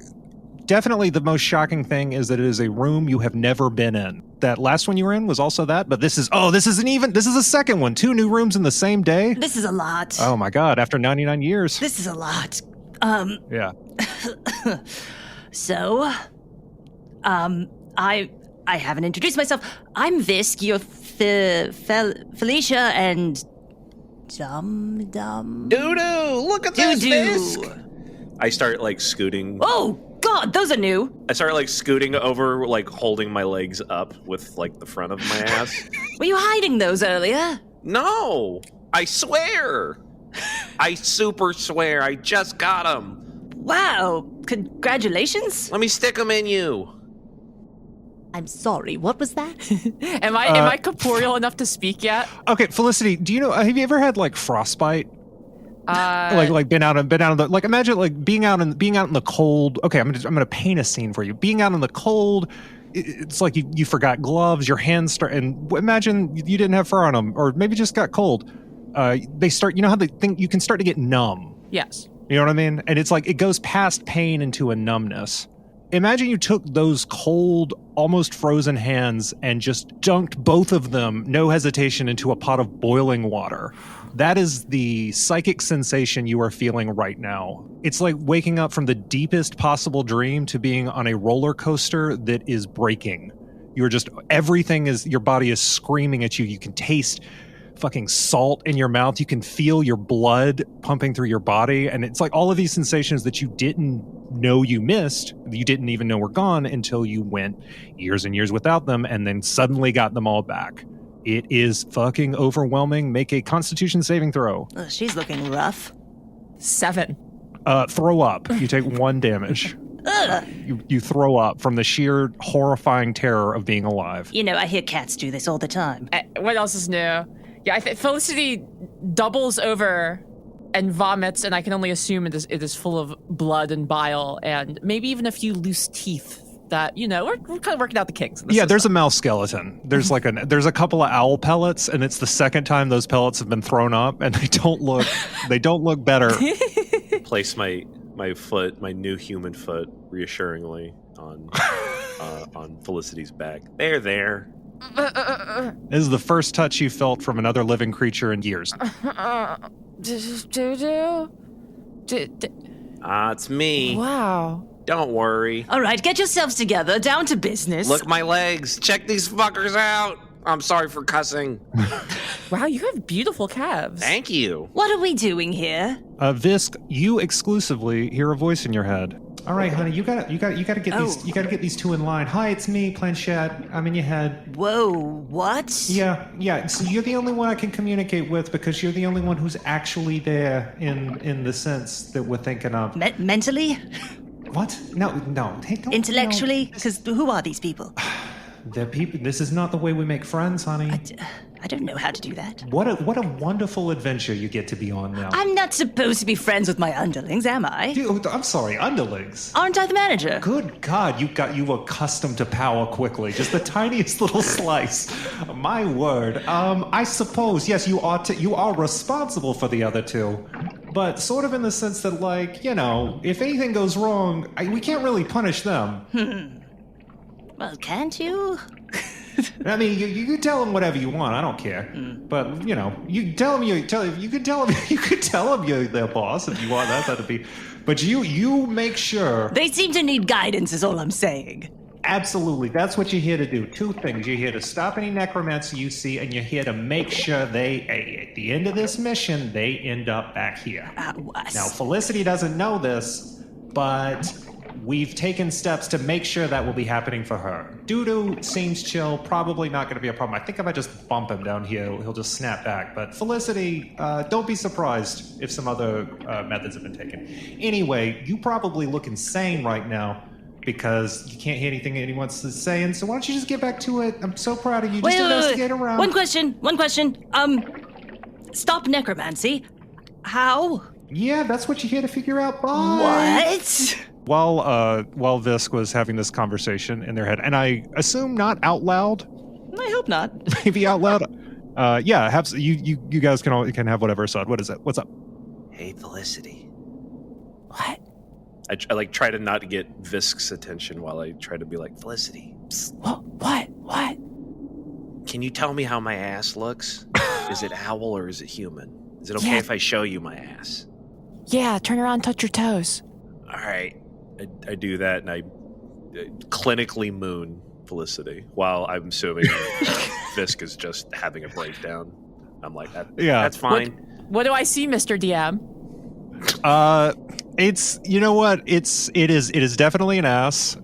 definitely the most shocking thing is that it is a room you have never been in. That last one you were in was also that, but this is a second one. 2 new rooms in the same day. This is a lot. Oh my God! After 99 years. This is a lot. Yeah. So, I haven't introduced myself. I'm Visk, your Felicia and Dum. Doo-doo! Look at this, Doo-doo. Visk! I start like scooting. Oh God, those are new. I start like scooting over, like holding my legs up with like the front of my ass. Were you hiding those earlier? No! I swear! I super swear, I just got them. Wow, congratulations. Let me stick them in you. I'm sorry, what was that? Am I corporeal enough to speak yet? Okay, Felicity, do you know? Have you ever had like frostbite? Like been out in the, like, imagine like being out in the cold. Okay, I'm gonna paint a scene for you. Being out in the cold, it's like you forgot gloves. Your hands start, and imagine you didn't have fur on them, or maybe just got cold. They start. You know how they think you can start to get numb. Yes. You know what I mean? And it's like it goes past pain into a numbness. Imagine you took those cold, almost frozen hands and just dunked both of them, no hesitation, into a pot of boiling water. That is the psychic sensation you are feeling right now. It's like waking up from the deepest possible dream to being on a roller coaster that is breaking. You're just, everything is, your body is screaming at you. You can taste fucking salt in your mouth. You can feel your blood pumping through your body. And it's like all of these sensations that you didn't know you missed, you didn't even know were gone until you went years and years without them and then suddenly got them all back. It is fucking overwhelming. Make a Constitution saving throw. She's looking rough. 7. Throw up. You take 1 damage. You throw up from the sheer horrifying terror of being alive. You know, I hear cats do this all the time. What else is new? Yeah, Felicity doubles over and vomits, and I can only assume it is full of blood and bile, and maybe even a few loose teeth. That we're kind of working out the kinks. There's a mouse skeleton. There's there's a couple of owl pellets, and it's the second time those pellets have been thrown up, and they don't look better. Place my foot, my new human foot, reassuringly on Felicity's back. There. This is the first touch you felt from another living creature in years. This is Doo-Doo? It's me. Wow. Don't worry. All right, get yourselves together, down to business. Look my legs. Check these fuckers out. I'm sorry for cussing. Wow, you have beautiful calves. Thank you. What are we doing here? Visk, you exclusively hear a voice in your head. All right, honey, you gotta get these two in line. Hi, it's me, Planchette. I'm in your head. Whoa, what? Yeah. So you're the only one I can communicate with because you're the only one who's actually there in the sense that we're thinking of. Mentally? What? No. Hey, don't. Intellectually? Because who are these people? They're people. This is not the way we make friends, honey. I don't know how to do that. What a wonderful adventure you get to be on now. I'm not supposed to be friends with my underlings, am I? Dude, I'm sorry, underlings. Aren't I the manager? Good God, you accustomed to power quickly. Just the tiniest little slice. My word. I suppose, yes, you are responsible for the other two. But sort of in the sense that, if anything goes wrong, we can't really punish them. Well, can't you? I mean, you can tell them whatever you want. I don't care. But you can tell them you could tell them you're their boss if you want that to be. But you make sure. They seem to need guidance, is all I'm saying. Absolutely, that's what you're here to do. Two things: you're here to stop any necromancy you see, and you're here to make sure at the end of this mission, they end up back here. Now, Felicity doesn't know this, but we've taken steps to make sure that will be happening for her. Doo-Doo seems chill, probably not going to be a problem. I think if I just bump him down here, he'll just snap back. But Felicity, don't be surprised if some other methods have been taken. Anyway, you probably look insane right now because you can't hear anything anyone's saying. So why don't you just get back to it? I'm so proud of you. Just investigate around. One question. Stop necromancy. How? Yeah, that's what you're here to figure out. Bye. What? While Visk was having this conversation in their head, and I assume not out loud. I hope not. Maybe out loud. You guys can have whatever aside. What is it? What's up? Hey, Felicity. What? I try to not get Visk's attention while I try to be like, Felicity. Psst. What? Can you tell me how my ass looks? Is it owl or is it human? Is it okay if I show you my ass? Yeah, turn around, touch your toes. All right. I do that, and I clinically moon Felicity while I'm assuming Visk is just having a breakdown. I'm like, that's fine. What do I see, Mr. DM? It's it is definitely an ass.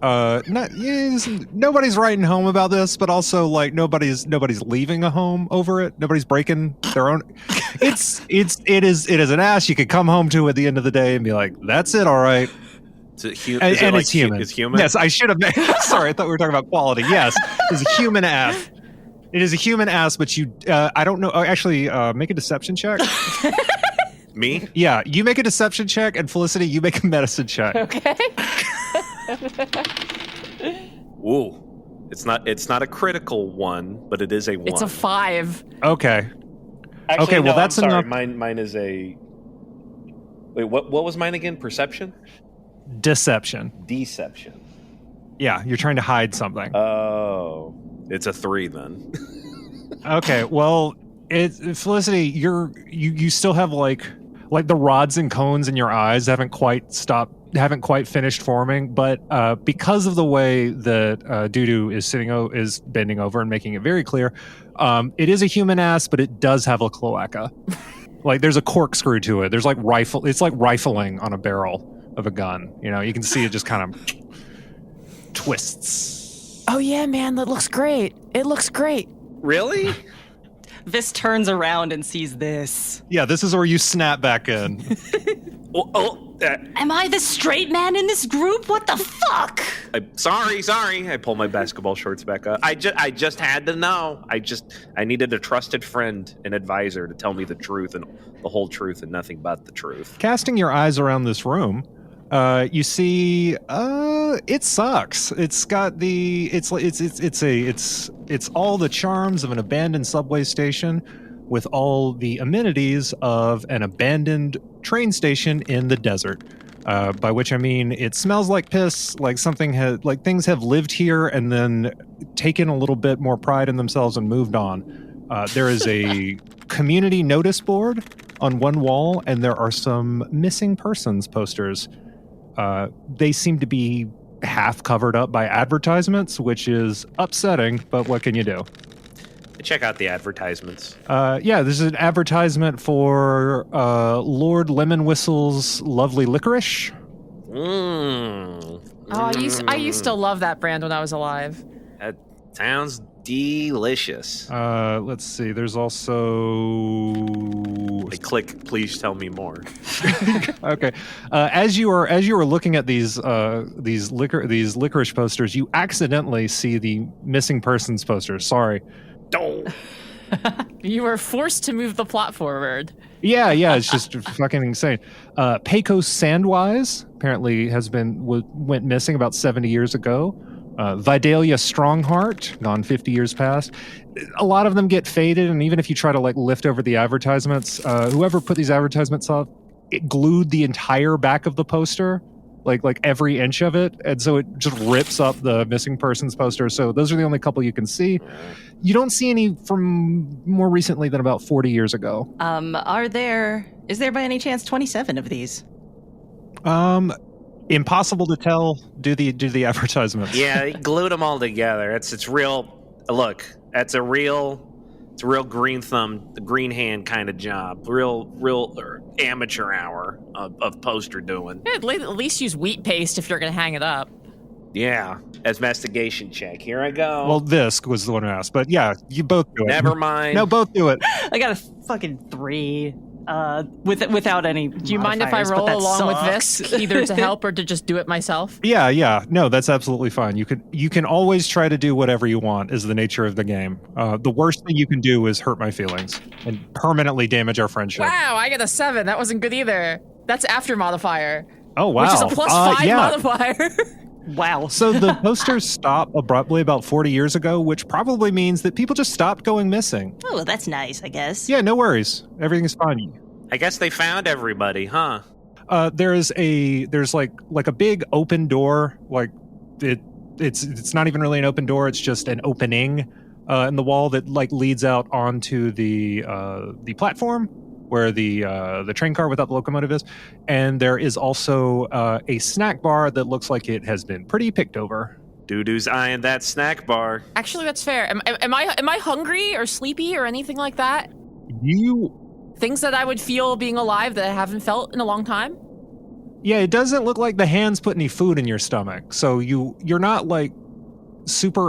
Nobody's writing home about this, but also nobody's leaving a home over it. Nobody's breaking their own. It is an ass. You could come home to at the end of the day and be like, that's it, all right. It's human. It's human. It's human. Yes, I should have. Sorry, I thought we were talking about quality. Yes, it's a human ass. It is a human ass, but you. I don't know. Actually, make a deception check. Me? Yeah, you make a deception check, and Felicity, you make a medicine check. Okay. Ooh, it's not a critical one, but it is a 1. It's a 5. Okay. Actually, okay. Well, no, that's I'm sorry. enough. Mine is a. Wait, what was mine again? Perception? Deception. Deception. Yeah, you're trying to hide something. Oh, it's a 3 then. Okay. Well, Felicity, you still have like the rods and cones in your eyes haven't quite finished forming, but because of the way that Doo-Doo is bending over and making it very clear, it is a human ass, but it does have a cloaca. There's a corkscrew to it. There's it's like rifling on a barrel of a gun. You can see it just kind of twists. Oh yeah, man, that looks great. It looks great. Really? This turns around and sees this. Yeah, this is where you snap back in. Oh, Am I the straight man in this group? What the fuck? Sorry. I pull my basketball shorts back up. I just had to know. I needed a trusted friend, an advisor, to tell me the truth and the whole truth and nothing but the truth. Casting your eyes around this room, you see, it sucks. It's got it's all the charms of an abandoned subway station with all the amenities of an abandoned train station in the desert. By which I mean it smells like piss, like things have lived here and then taken a little bit more pride in themselves and moved on. There is a community notice board on one wall, and there are some missing persons posters. They seem to be half covered up by advertisements, which is upsetting, but what can you do? Check out the advertisements. There's an advertisement for Lord Lemon Whistle's Lovely Licorice. Oh, I used to love that brand when I was alive. That sounds delicious. Let's see. There's also I click. Please tell me more. Okay. As you are looking at these licorice posters, you accidentally see the missing persons posters. Sorry. You were forced to move the plot forward. Yeah, it's just fucking insane. Pecos Sandwise apparently went missing about 70 years ago. Vidalia Strongheart, gone 50 years past. A lot of them get faded, and even if you try to lift over the advertisements, whoever put these advertisements up, it glued the entire back of the poster, like every inch of it, and so it just rips up the missing persons poster. So those are the only couple you can see. You don't see any from more recently than about 40 years ago. Is there by any chance 27 of these? Impossible to tell. Do the advertisements. Yeah, they glued them all together. It's real. Look, it's a real green thumb, green hand kind of job. Real amateur hour of poster doing. Yeah, at least use wheat paste if you're going to hang it up. Yeah, investigation check. Here I go. Well, Visk was the one who asked, but yeah, you both do it. Never mind. No, both do it. I got a fucking 3. Without any. Do you mind if I roll along with this, either to help or to just do it myself? Yeah. No, that's absolutely fine. You can always try to do whatever you want, is the nature of the game. The worst thing you can do is hurt my feelings and permanently damage our friendship. Wow, I got a 7. That wasn't good either. That's after modifier. Oh, wow. Which is a +5 modifier. Wow. So the posters stopped abruptly about 40 years ago, which probably means that people just stopped going missing. Oh, well, that's nice, I guess. Yeah, no worries. Everything's fine. I guess they found everybody, huh? There's like a big open door. Like it's not even really an open door. It's just an opening in the wall that leads out onto the platform where the train car without the locomotive is. And there is also a snack bar that looks like it has been pretty picked over. Doo-doo's eyeing that snack bar. Actually, that's fair. Am I hungry or sleepy or anything like that? Things that I would feel being alive that I haven't felt in a long time? Yeah, it doesn't look like the hands put any food in your stomach. So you're not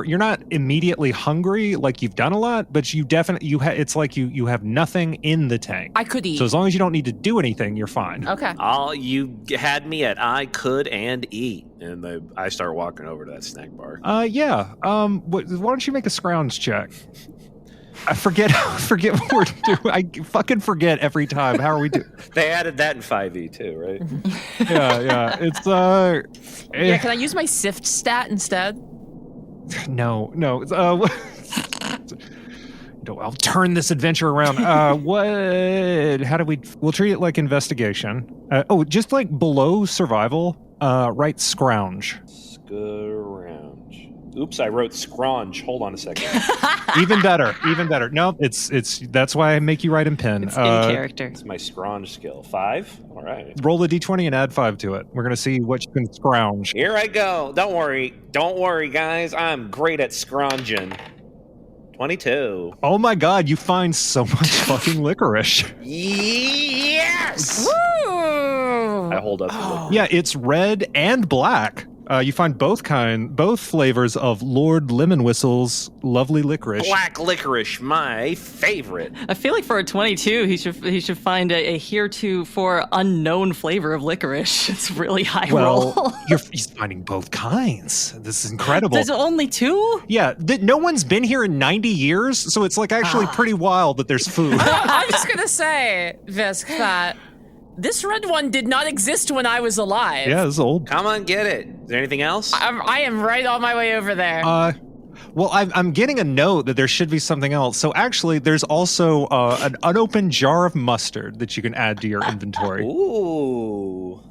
you're not immediately hungry, like you've done a lot, but you definitely it's like you have nothing in the tank. I could eat. So as long as you don't need to do anything, you're fine. Okay. You had me at I could and eat, and I start walking over to that snack bar. Yeah. Why don't you make a scrounge check? I forget what we're doing. I fucking forget every time. How are we doing? They added that in 5e too, right? Yeah. It's Yeah, can I use my sift stat instead? No. I'll turn this adventure around. We'll treat it like investigation. Just like below survival, write scrounge. Scrounge. Oops, I wrote scrounge. Hold on a second. Even better. No, that's why I make you write in pen. It's in character. It's my scrounge skill. 5? All right. Roll a d20 and add 5 to it. We're going to see what you can scrounge. Here I go. Don't worry, guys. I'm great at scrounging. 22. Oh my god, you find so much fucking licorice. Yes! Woo! I hold up the licorice. Yeah, it's red and black. You find both flavors of Lord Lemon Whistle's lovely licorice. Black licorice, my favorite. I feel like for a 22, he should find a heretofore unknown flavor of licorice. It's really high roll. Well, he's finding both kinds. This is incredible. There's only 2? Yeah, no one's been here in 90 years, so it's like actually pretty wild that there's food. I'm just gonna say, Visk, that this red one did not exist when I was alive. Yeah, it's old. Come on, get it. Is there anything else? I am right on my way over there. Well, I'm getting a note that there should be something else. So actually, there's also an unopened jar of mustard that you can add to your inventory. Ooh.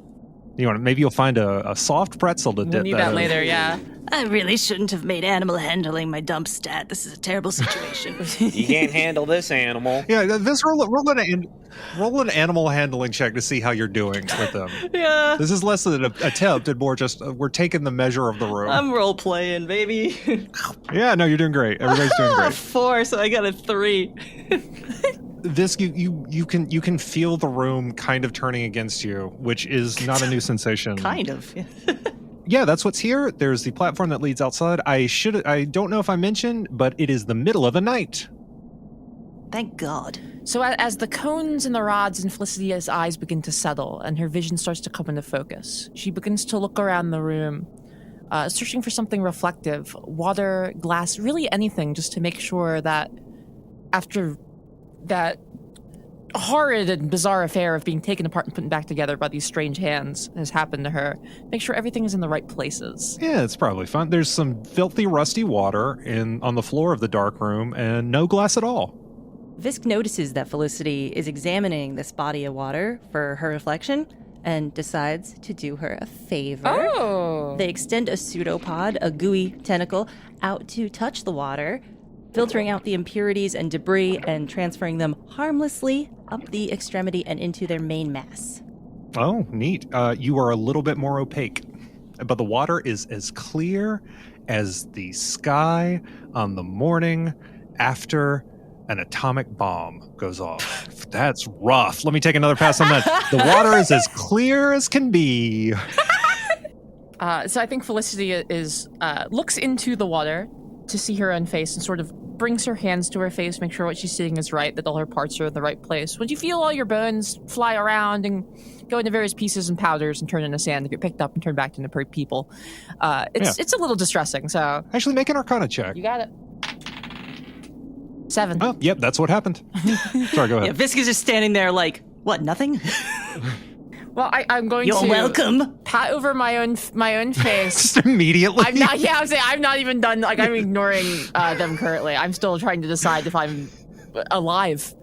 Maybe you'll find a soft pretzel to We'll dip need that that in. later, yeah. I really shouldn't have made animal handling my dump stat. This is a terrible situation. You can't handle this animal. Yeah, this roll an animal handling check to see how you're doing with them. Yeah. This is less than an attempt and more just we're taking the measure of the room. I'm role playing, baby. Yeah, no, you're doing great. Everybody's doing great. 4, so I got a 3. This you can feel the room kind of turning against you, which is not a new sensation. Kind of. Yeah, that's what's here. There's the platform that leads outside. I don't know if I mentioned, but it is the middle of the night. Thank God. So as the cones and the rods in Felicity's eyes begin to settle and her vision starts to come into focus, she begins to look around the room, searching for something reflective, water, glass, really anything, just to make sure that after that horrid and bizarre affair of being taken apart and put back together by these strange hands has happened to her, make sure everything is in the right places. Yeah, it's probably fun. There's some filthy, rusty water on the floor of the dark room and no glass at all. Visk notices that Felicity is examining this body of water for her reflection and decides to do her a favor. Oh! They extend a pseudopod, a gooey tentacle, out to touch the water, filtering out the impurities and debris and transferring them harmlessly up the extremity and into their main mass. Oh, neat. You are a little bit more opaque, but the water is as clear as the sky on the morning after an atomic bomb goes off. That's rough. Let me take another pass on that. The water is as clear as can be. So I think Felicity is looks into the water to see her own face and sort of brings her hands to her face, make sure what she's seeing is right, that all her parts are in the right place. When you feel all your bones fly around and go into various pieces and powders and turn into sand and get picked up and turned back into people, it's a little distressing. So Actually, make an Arcana check. you got it. 7. Oh, yep, that's what happened. Sorry, go Yeah, ahead. Visk is just standing there like, what, nothing? Well, I'm going You're to welcome. pat over my own face. Just immediately. I'm not. Yeah, I'm not even done. Like, I'm ignoring them currently. I'm still trying to decide if I'm alive.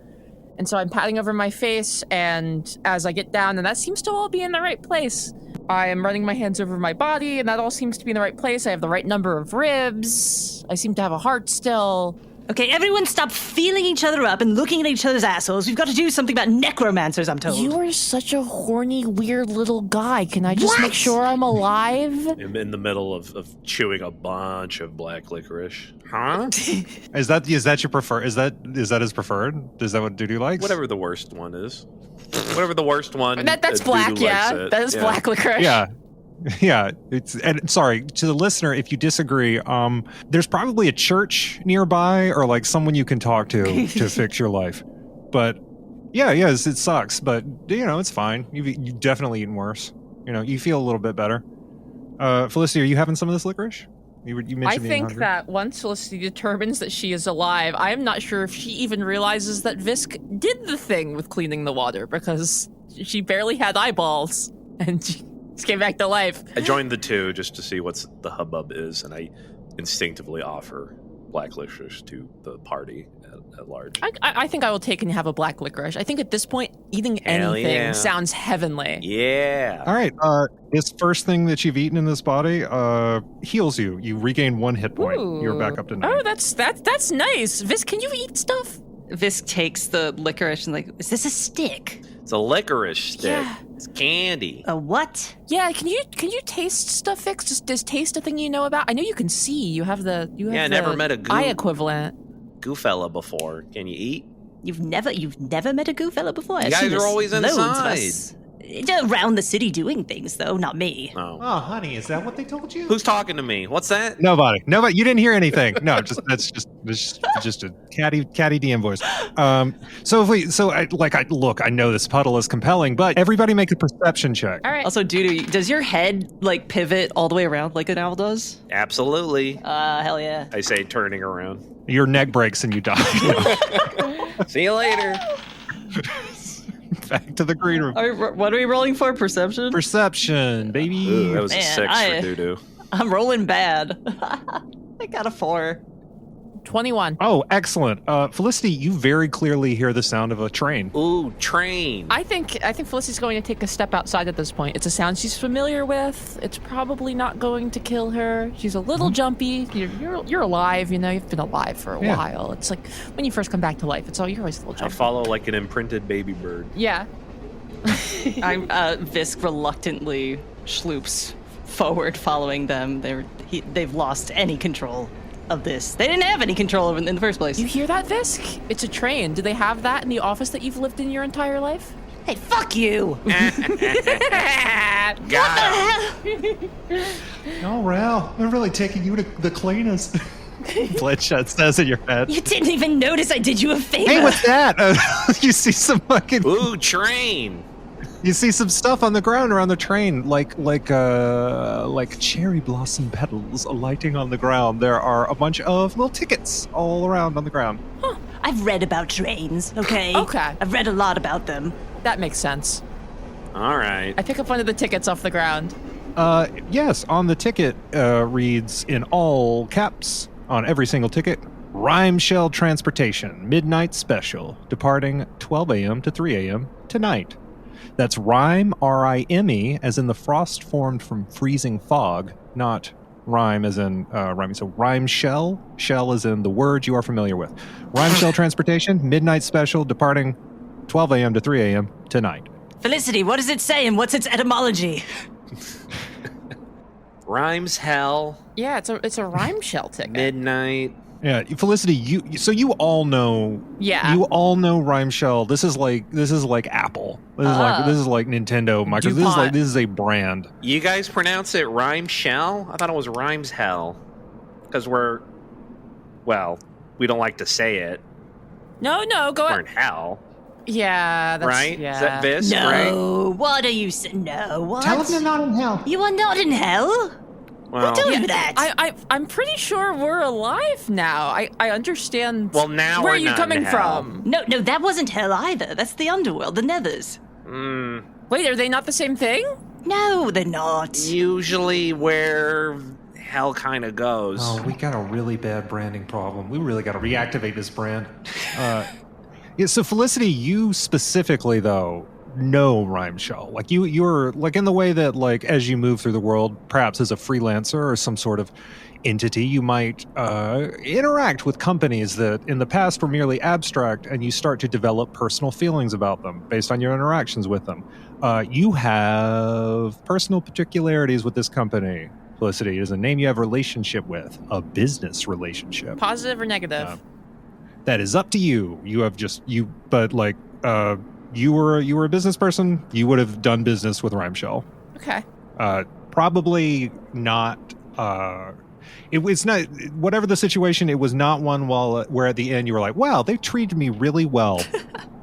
And so I'm patting over my face, and as I get down, and that seems to all be in the right place. I am running my hands over my body, and that all seems to be in the right place. I have the right number of ribs. I seem to have a heart still. Okay, everyone stop feeling each other up and looking at each other's assholes. We've got to do something about necromancers, I'm told. You are such a horny, weird little guy. Can I just make sure I'm alive? I'm in the middle of chewing a bunch of black licorice. Huh? Is that your prefer? Is that his preferred? Is that what Dudu likes? Whatever the worst one is. Whatever the worst one. That's Dudu black, likes yeah. it. That is black licorice. Yeah. Yeah, and sorry to the listener if you disagree. There's probably a church nearby or like someone you can talk to fix your life. But yeah, it sucks, but it's fine. You've definitely eaten worse. You feel a little bit better. Felicity, are you having some of this licorice? You mentioned I being think hungry. that once Felicity determines that she is alive, I am not sure if she even realizes that Visk did the thing with cleaning the water because she barely had eyeballs and she came back to life. I joined the two just to see what the hubbub is, and I instinctively offer black licorice to the party at large. I think I will take and have a black licorice. I think at this point, eating Hell anything yeah. sounds heavenly. Yeah. All right. This first thing that you've eaten in this body heals you. You regain 1 hit point. Ooh. You're back up to 9. Oh, that's nice. Visk, can you eat stuff? Visk takes the licorice and like, is this a stick? It's a licorice stick. Yeah. It's candy. A what? Yeah, can you taste stuff, Visk? Is taste a thing you know about? I know you can see. You have the I never met a eye equivalent. Goofella before. Can you eat? You've never met a goo fella before? You I've guys seen are this always loads of inside. us. Around the city doing things, though, not me. Oh. Oh, honey, is that what they told you? Who's talking to me? What's that? Nobody. You didn't hear anything. No, that's just a catty DM voice. I know this puddle is compelling, but everybody make a perception check. All right. Also, Dudu, does your head like pivot all the way around like an owl does? Absolutely. Hell yeah. I say, turning around. Your neck breaks and you die. See you later. Back to the green room. What are we rolling for? Perception? Perception, baby. Ooh, that was a Man, 6 for Dudu. I'm rolling bad. I got a 4. 21. Oh, excellent. Felicity, you very clearly hear the sound of a train. Ooh, train. I think Felicity's going to take a step outside at this point. It's a sound she's familiar with. It's probably not going to kill her. She's a little jumpy. You're alive, you know. You've been alive for a while. It's like when you first come back to life. You're always a little I jumpy. follow like an imprinted baby bird. Yeah. Visk reluctantly sloops forward, following them. They've lost any control of this. They didn't have any control of it in the first place. You hear that, Visk? It's a train. Do they have that in the office that you've lived in your entire life? Hey, fuck you! Got Oh, Ral, they're really taking you to the cleanest. Bloodshot says in your head. You didn't even notice I did you a favor. Hey, what's that? You see some fucking. Ooh, train. You see some stuff on the ground around the train, like cherry blossom petals alighting on the ground. There are a bunch of little tickets all around on the ground. Huh. I've read about trains, okay? Okay. I've read a lot about them. That makes sense. All right. I pick up one of the tickets off the ground. Yes, on the ticket reads in all caps on every single ticket, Rhyme Shell Transportation, Midnite Special, departing 12 a.m. to 3 a.m. tonight. That's rhyme, R-I-M-E, as in the frost formed from freezing fog, not rhyme as in rhyming. So rhyme shell as in the word you are familiar with. Rhyme Shell Transportation, Midnite Special, departing 12 a.m. to 3 a.m. tonight. Felicity, what does it say and what's its etymology? Rhymes hell. Yeah, it's a rhyme shell ticket. Midnight. Yeah, Felicity, you all know. Yeah. You all know Rhyme Shell. This is like Apple. This is like Nintendo, Microsoft. This is a brand. You guys pronounce it rhyme shell? I thought it was rhymes hell. Because we don't like to say it. No, go We're ahead. in hell. Yeah, that's Right? Yeah. Is that Visk, right? No, what are you saying? No, what? Tell them they're not in hell. You are not in hell? Well, Who told you that? I'm pretty sure we're alive now. I understand. Well, now where we're are you not in coming hell. from? No, that wasn't hell either. That's the underworld, the nethers. Wait, are they not the same thing? No, they're not. usually where hell kind of goes. Oh, we got a really bad branding problem. We really got to reactivate this brand. Yeah, so Felicity, you specifically though know Rhyme Shell. Like you're like in the way that like as you move through the world, perhaps as a freelancer or some sort of entity, you might interact with companies that in the past were merely abstract, and you start to develop personal feelings about them based on your interactions with them. You have personal particularities with this company. Felicity is a name you have a relationship with, a business relationship. Positive or negative? That is up to you. You have but like you were a business person. You would have done business with Rhyme Shell. Okay. Probably not. It was not whatever the situation. It was not one where at the end you were like, "Wow, they treated me really well."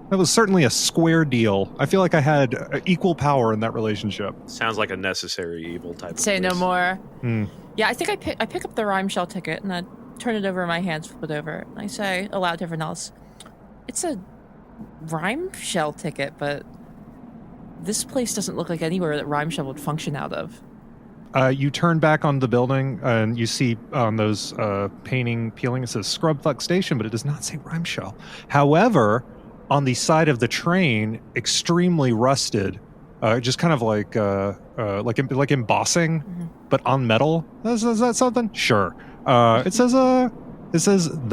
That was certainly a square deal. I feel like I had equal power in that relationship. Sounds like a necessary evil type Say of no place. more. Hmm. Yeah, I think I pick up the Rhyme Shell ticket and I turn it over in my hands, flip it over, and I say aloud to everyone else, "It's a Rhyme Shell ticket, but this place doesn't look like anywhere that Rhyme Shell would function out of." You turn back on the building and you see on those painting peeling, it says Scrub Fuck Station, but it does not say Rhyme Shell. However, on the side of the train, extremely rusted, just kind of like embossing, but on metal. Is that something? Sure. It says the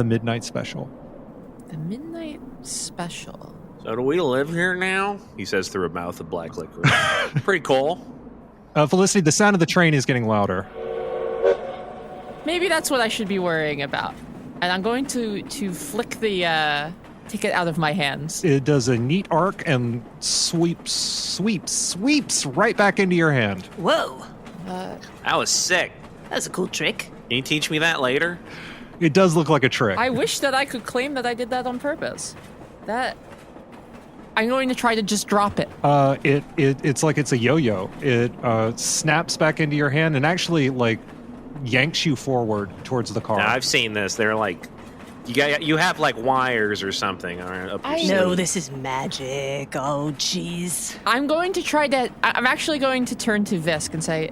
Midnite Special. The Midnite Special. So do we live here now? He says through a mouth of black liquor. Pretty cool. Felicity, the sound of the train is getting louder. Maybe that's what I should be worrying about. And I'm going to flick the take it out of my hands. It does a neat arc and sweeps right back into your hand. Whoa, That was sick. that's a cool trick. Can you teach me that later? It does look like a trick. I wish that I could claim that I did that on purpose. I'm going to try to just drop it. It's like it's a yo-yo. It snaps back into your hand and actually like yanks you forward towards the car. Now, I've seen this. They're like, you have like wires or something. Up your I sleeve. No, this is magic. Oh, jeez. I'm going to try to... I'm actually going to turn to Visk and say,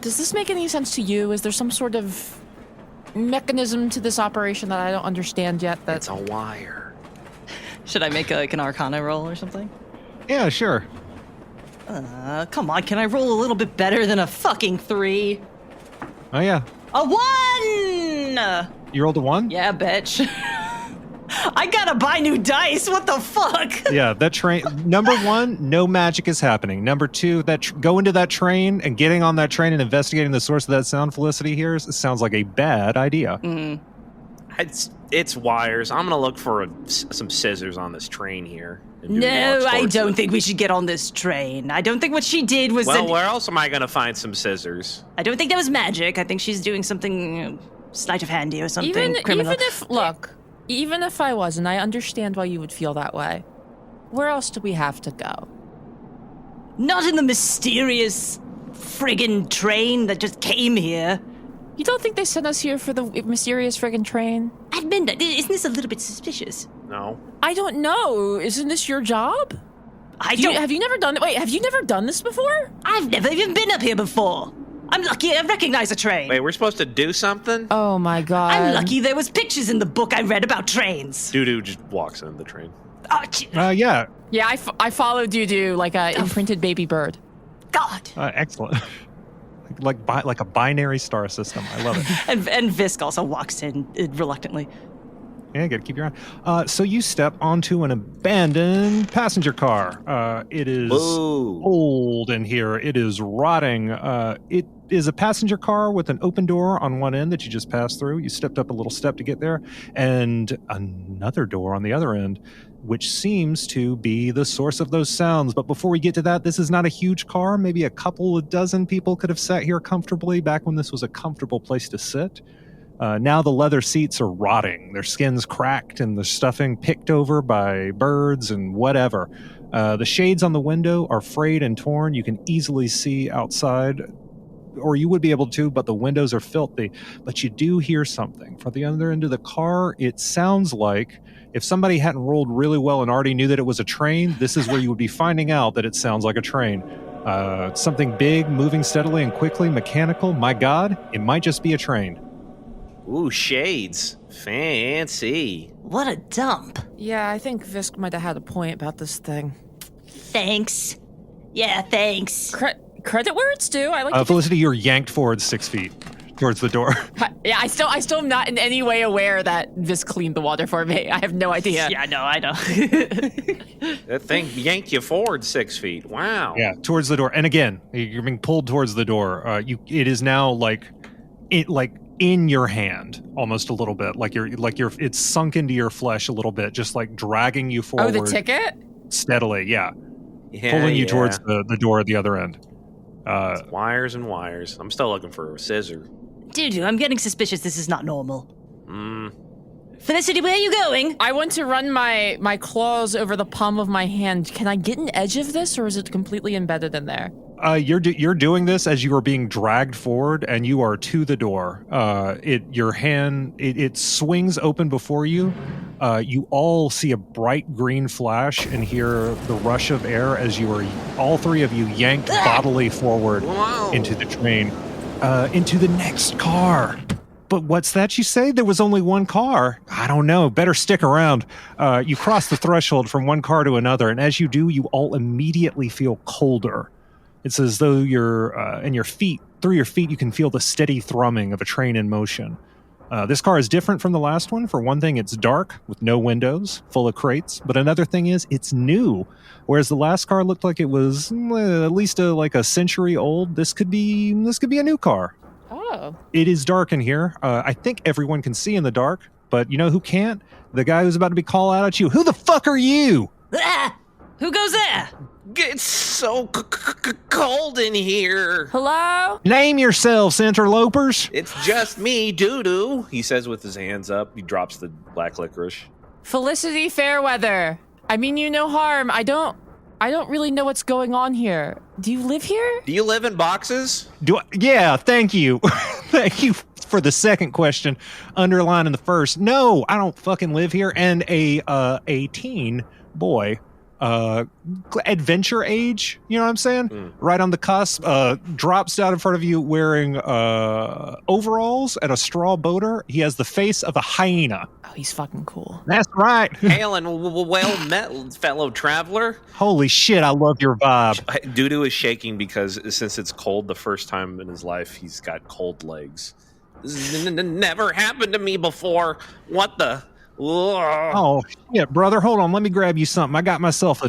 does this make any sense to you? Is there some sort of mechanism to this operation that I don't understand yet? It's a wire. Should I make like an Arcana roll or something? Yeah, sure. Come on, can I roll a little bit better than a fucking 3? Oh yeah. A 1! You rolled a 1? Yeah, bitch. I gotta buy new dice. What the fuck? Yeah, that train. Number 1, no magic is happening. Number 2, go into that train and getting on that train and investigating the source of that sound Felicity hears sounds like a bad idea. It's wires. I'm gonna look for some scissors on this train here. and do No, launch I towards don't it. think we should get on this train. I don't think what she did was. Well, where else am I gonna find some scissors? I don't think that was magic. I think she's doing something sleight of handy or something criminal. Even if I wasn't, I understand why you would feel that way. Where else do we have to go? Not in the mysterious friggin' train that just came here. You don't think they sent us here for the mysterious friggin' train? Admin, isn't this a little bit suspicious? No. I don't know. Isn't this your job? Have you never done it? Wait, have you never done this before? I've never even been up here before. I'm lucky I recognize a train. Wait, we're supposed to do something? Oh my god. I'm lucky there was pictures in the book I read about trains. Doo-doo just walks into the train. Oh, Yeah, Yeah, I follow Doo-Doo like a imprinted baby bird. God. excellent. like a binary star system. I love it. And Visk also walks in reluctantly. Yeah, you gotta keep your eye. So you step onto an abandoned passenger car. It is Ooh. old in here. It is rotting. It is a passenger car with an open door on one end that you just passed through. You stepped up a little step to get there, and another door on the other end, which seems to be the source of those sounds. But before we get to that, this is not a huge car. Maybe a couple of dozen people could have sat here comfortably back when this was a comfortable place to sit. Now the leather seats are rotting. Their skin's cracked and the stuffing picked over by birds and whatever. The shades on the window are frayed and torn. You can easily see outside, or you would be able to, but the windows are filthy. But you do hear something. From the other end of the car, it sounds like if somebody hadn't rolled really well and already knew that it was a train, this is where you would be finding out that it sounds like a train. Something big, moving steadily and quickly, mechanical. My God, it might just be a train. Ooh, shades. Fancy. What a dump. Yeah, I think Visk might have had a point about this thing. Thanks. Yeah, thanks. Credit where it's due. I like to Felicity, you're yanked forward 6 feet towards the door. Yeah, I still am not in any way aware that Visk cleaned the water for me. I have no idea. Yeah, I know. That thing yanked you forward 6 feet. Wow. Yeah, towards the door. And again, you're being pulled towards the door. It is now like in your hand almost a little bit. It's sunk into your flesh a little bit, just like dragging you forward. Oh, the ticket? Steadily, yeah. Yeah, Pulling you yeah. towards the door at the other end. It's wires and wires. I'm still looking for a scissor. Dude, I'm getting suspicious. This is not normal. Mm. Felicity, where are you going? I want to run my claws over the palm of my hand. Can I get an edge of this, or is it completely embedded in there? You're doing this as you are being dragged forward, and you are to the door. Your hand swings open before you. You all see a bright green flash and hear the rush of air as all three of you yanked bodily forward Wow. into the train, into the next car. But what's that you say? There was only one car. I don't know. Better stick around. You cross the threshold from one car to another, and as you do, you all immediately feel colder. It's as though through your feet, you can feel the steady thrumming of a train in motion. This car is different from the last one. For one thing, it's dark with no windows, full of crates. But another thing is, it's new. Whereas the last car looked like it was at least like a century old. This could be a new car. Oh. It is dark in here. I think everyone can see in the dark, but you know who can't? The guy who's about to be called out at you. Who the fuck are you? Ah! Who goes there? It's so cold in here. Hello? Name yourselves, interlopers. It's just me, Doo-Doo, he says with his hands up. He drops the black licorice. Felicity Fairweather. I mean you no harm. I don't really know what's going on here. Do you live here? Do you live in boxes? Yeah, thank you. Thank you for the second question, underlining the first. No, I don't fucking live here. And a teen boy, adventure age, you know what I'm saying? Right on the cusp, drops out in front of you wearing overalls and a straw boater. He has the face of a hyena. Oh, he's fucking cool. That's right. Hail and well met, fellow traveler. Holy shit, I love your vibe. Doo-Doo is shaking because since it's cold the first time in his life, he's got cold legs. This has never happened to me before. What the? Ugh. Oh, shit, brother. Hold on. Let me grab you something. I got myself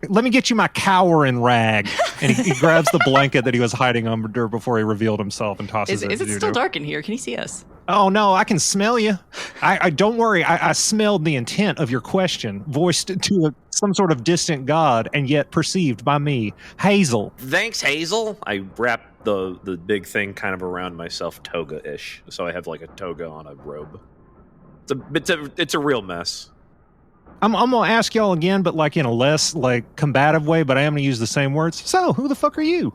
let me get you my cowering rag. And he grabs the blanket that he was hiding under before he revealed himself and tosses it. Is it still dark in here? Can you see us? Oh, no, I can smell you. I don't worry. I smelled the intent of your question, voiced to some sort of distant god, and yet perceived by me. Hazel. Thanks, Hazel. I wrap the big thing kind of around myself, toga-ish. So I have like a toga on a robe. It's a real mess. I'm gonna ask y'all again, but like in a less like combative way, but I am gonna use the same words. So, who the fuck are you?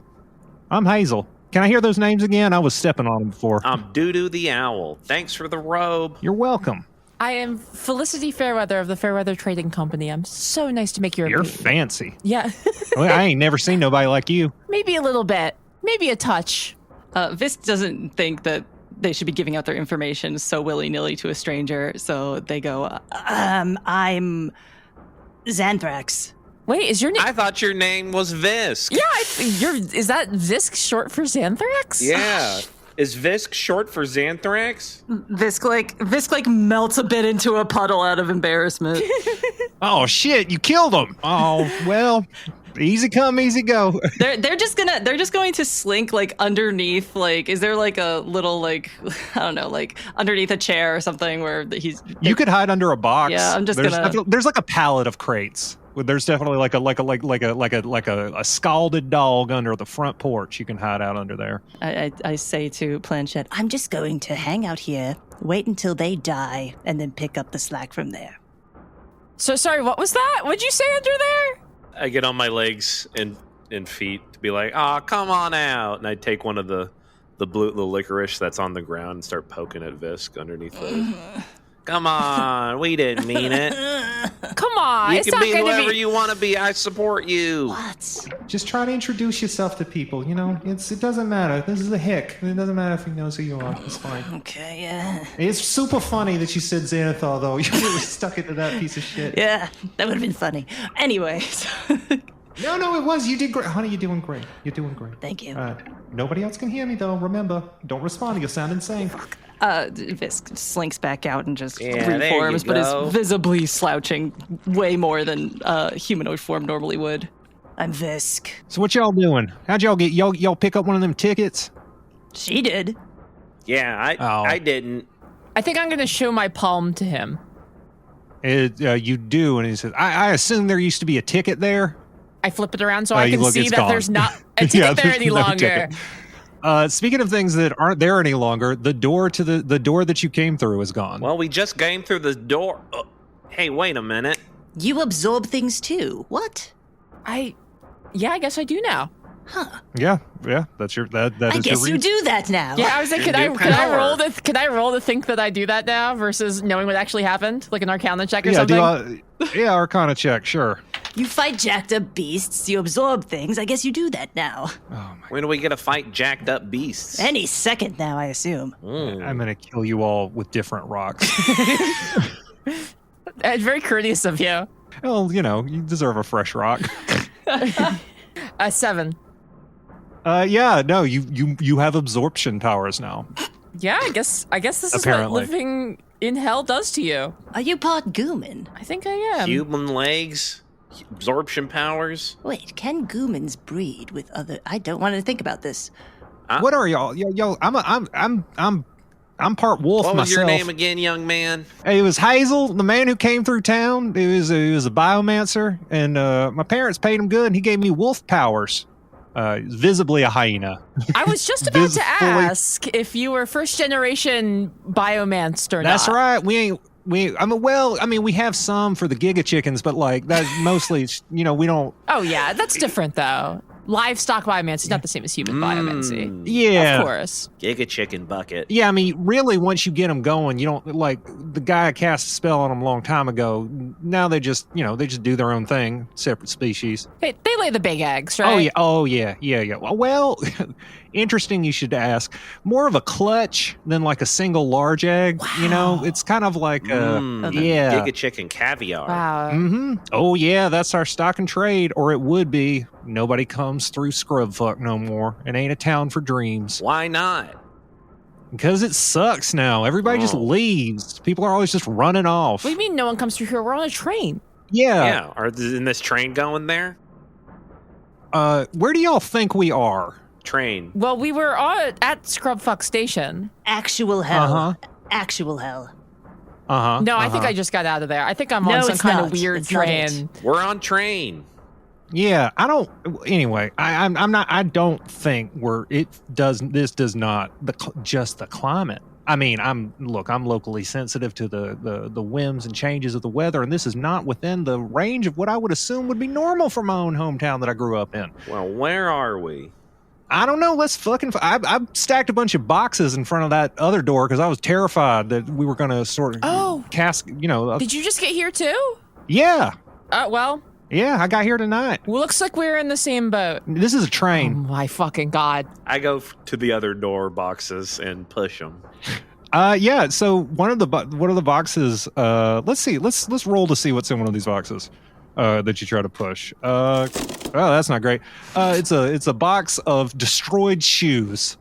I'm Hazel. Can I hear those names again? I was stepping on them before. I'm Doo-Doo the Owl. Thanks for the robe. You're welcome. I am Felicity Fairweather of the Fairweather Trading Company. I'm so nice to make your You're acquaintance. fancy. Yeah. Well, I ain't never seen nobody like you. Maybe a little bit. Maybe a touch. Visk doesn't think that they should be giving out their information so willy-nilly to a stranger, so they go, I'm Xanthrax. Wait, is your name? I thought your name was Visk. Yeah, is that Visk short for Xanthrax? Yeah. Is Visk short for Xanthrax? Visk melts a bit into a puddle out of embarrassment. Oh shit, you killed him. Oh, well, easy come, easy go. They're just going to slink like underneath, like, is there like a little like, I don't know, like underneath a chair or something where You could hide under a box. Yeah, I'm just there's like a pallet of crates. There's definitely like a scalded dog under the front porch. You can hide out under there. I say to Planchette, I'm just going to hang out here, wait until they die, and then pick up the slack from there. So sorry, what was that? What'd you say under there? I get on my legs and feet to be like, come on out. And I take one of the licorice that's on the ground and start poking at Visk underneath it. Come on, we didn't mean it. Come on, You it's can not be going whoever to be. you want to be. I support you. What? Just try to introduce yourself to people, you know? It doesn't matter. This is a hick. It doesn't matter if he knows who you are. It's fine. Okay, yeah. It's super funny that you said Xanathar, though. You really stuck it to that piece of shit. Yeah, that would have been funny. anyway. No, it was. You did great. Honey, you're doing great. You're doing great. Thank you. Nobody else can hear me, though. Remember, don't respond. You'll sound insane. Visk slinks back out and just Yeah, there reforms, you but go. is visibly slouching way more than humanoid form normally would. I'm Visk. So what y'all doing? How'd y'all get y'all pick up one of them tickets? She did. Yeah, I didn't. I think I'm going to show my palm to him. You do, and he says, I assume there used to be a ticket there. I flip it around so I can see it's that gone. there's not a ticket Yeah, there there's any no longer. ticket. Speaking of things that aren't there any longer, the door to the door that you came through is gone. Well, we just came through the door. Hey, wait a minute. You absorb things too. What? Yeah, I guess I do now. Yeah, that's your that I is guess your you do that now. Yeah, I was like, could New I roll power. could I roll to think that I do that now versus knowing what actually happened, like an Arcana check or yeah, something? Arcana check, sure. You fight jacked up beasts, you absorb things. I guess you do that now. When do we get to fight jacked up beasts? Any second now, I assume. I'm gonna kill you all with different rocks. It's very courteous of you. Well, you deserve a fresh rock. 7. Yeah, no, you have absorption powers now. Yeah, I guess this Apparently. is what living in hell does to you. Are you part Gooman? I think I am. Human legs, absorption powers. Wait, can Goomans breed with other? I don't want to think about this. What are y'all? Yo, I'm I'm part wolf What was myself. your name again, young man? It was Hazel, the man who came through town. He was a biomancer, and my parents paid him good, and he gave me wolf powers. Visibly a hyena. I was just about to fully- ask if you were first generation biomanced or That's not. right. We have some for the Giga chickens, but like that's mostly, we don't. Oh yeah, that's different though. Livestock biomancy is not the same as human biomancy. Yeah. Of course. Giga chicken bucket. Yeah, I mean, really, once you get them going, you don't like the guy cast a spell on them a long time ago. Now they just do their own thing, separate species. They lay the big eggs, right? Oh yeah. Well, interesting. You should ask. More of a clutch than like a single large egg. Wow. It's kind of like Giga chicken caviar. Wow. Mm-hmm. Oh yeah, that's our stock and trade, or it would be. Nobody comes through Scrubfuck no more. It ain't a town for dreams. Why not? Because it sucks now. Everybody just leaves. People are always just running off. What do you mean no one comes through here? We're on a train. Yeah. Isn't this train going there? Where do y'all think we are? Train. Well, we were at Scrubfuck Station. Actual hell. Uh-huh. Actual hell. Uh-huh. No, I think I just got out of there. I think I'm No, on some it's kind not. of weird It's not it. train. We're on train. Yeah, I don't. Anyway, I'm not. I don't think this does not just the climate. I mean, I'm locally sensitive to the whims and changes of the weather, and this is not within the range of what I would assume would be normal for my own hometown that I grew up in. Well, where are we? I don't know. Let's fucking. I stacked a bunch of boxes in front of that other door because I was terrified that we were going to sort of cast. Did you just get here too? Yeah. Well, Yeah, I got here tonight. looks like we're in the same boat. This is a Oh train. my fucking God. I go to the other door boxes and push them. Yeah. So one of the boxes. Let's see. Let's roll to see what's in one of these boxes. That you try to push. Oh, that's not great. It's a box of destroyed shoes.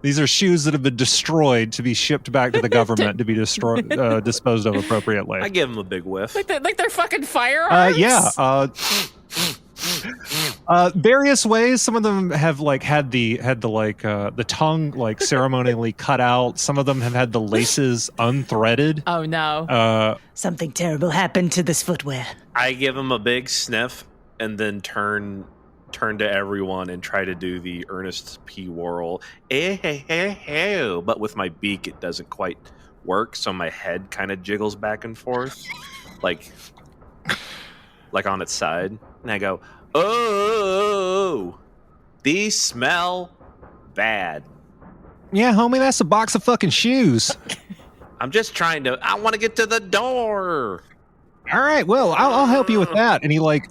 These are shoes that have been destroyed to be shipped back to the government to be disposed of appropriately. I give them a big whiff. Like they're fucking firearms? Yeah. Various ways. Some of them have like had the tongue like ceremonially cut out. Some of them have had the laces unthreaded. Oh no. Something terrible happened to this footwear. I give them a big sniff and then turn to everyone and try to do the Ernest P. Worrell, but with my beak it doesn't quite work, so my head kind of jiggles back and forth, like on its side, and I go, "Oh, these smell bad." Yeah, homie, that's a box of fucking shoes. I'm just I want to get to the door. All right, well, I'll help you with that. And he like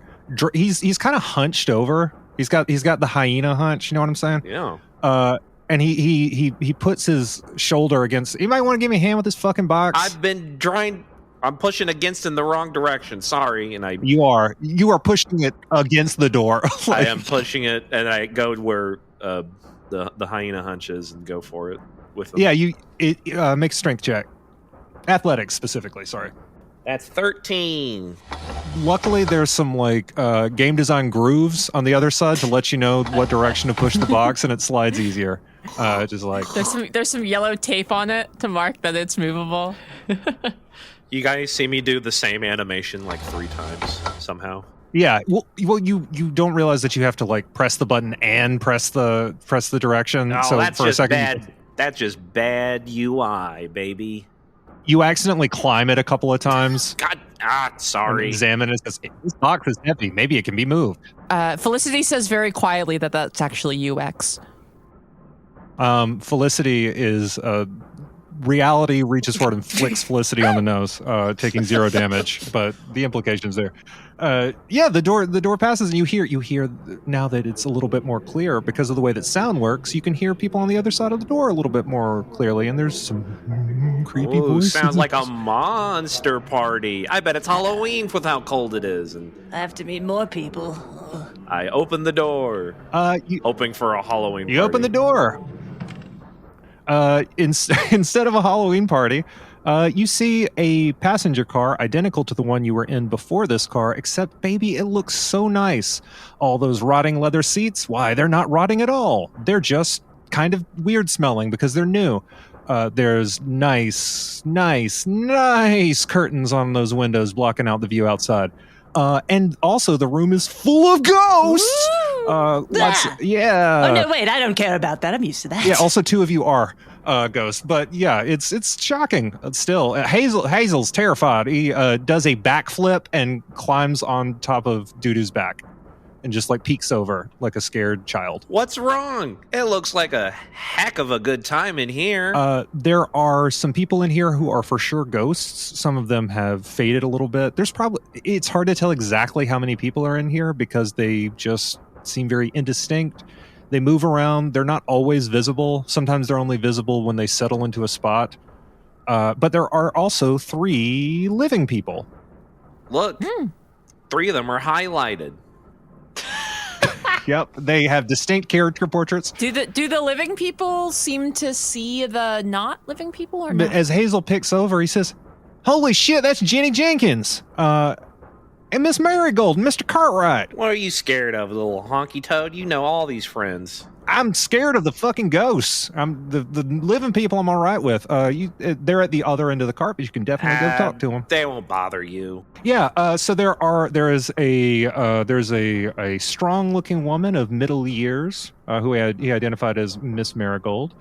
he's kind of hunched over. He's got the hyena hunch. You know what I'm saying? Yeah. And he puts his shoulder against. You might want to give me a hand with this fucking box. I've been trying. I'm pushing against in the wrong direction. Sorry, and You are pushing it against the door. I am pushing it, and I go where the hyena hunches and go for it with them. Yeah, it makes a strength check. Athletics specifically. Sorry. That's 13. Luckily, there's some like game design grooves on the other side to let you know what direction to push the box, and it slides easier. Just like There's some yellow tape on it to mark that it's movable. You guys see me do the same animation like 3 times somehow. yeah. Well, you don't realize that you have to like press the button and press the direction. Oh, so that's for a just second, bad. That's just bad UI, baby. you accidentally climb it a couple of times. God, And sorry. examine it. Says, this box is heavy. Maybe it can be moved. Felicity says very quietly that that's actually UX. Felicity is reality reaches forward and flicks Felicity on the nose, taking 0 damage. But the implications there. Yeah, the door passes, and you hear now that it's a little bit more clear because of the way that sound works. You can hear people on the other side of the door a little bit more clearly, and there's some creepy Ooh, voices. sounds like a monster party. I bet it's Halloween with how cold it is. And I have to meet more people. I open the door, hoping for a Halloween party. You open the door. Instead of a Halloween party, you see a passenger car identical to the one you were in before this car, except, baby, it looks so nice. All those rotting leather seats, why, they're not rotting at all. They're just kind of weird smelling because they're new. There's nice curtains on those windows blocking out the view outside. And also the room is full of ghosts. Yeah. Oh no, wait, I don't care about that. I'm used to that. Yeah, also 2 of you are ghosts. But yeah, it's shocking still. Hazel's terrified. He does a backflip and climbs on top of Dudu's back and just like peeks over like a scared child. What's wrong? It looks like a heck of a good time in here. There are some people in here who are for sure ghosts. Some of them have faded a little bit. It's hard to tell exactly how many people are in here because they just seem very indistinct. They move around. They're not always visible. Sometimes they're only visible when they settle into a spot. But there are also 3 living people. Look, 3 of them are highlighted. Yep, they have distinct character portraits. Do the living people seem to see the not living people or not? But as Hazel picks over, he says, "Holy shit, that's Jenny Jenkins. And Miss Marigold, and Mr. Cartwright. What are you scared of, little honky toad? You know all these friends." I'm scared of the fucking ghosts. I'm the living people I'm all right with. They're at the other end of the carpet. You can definitely go talk to them. They won't bother you. Yeah. So there's a strong looking woman of middle years who he identified as Miss Marigold.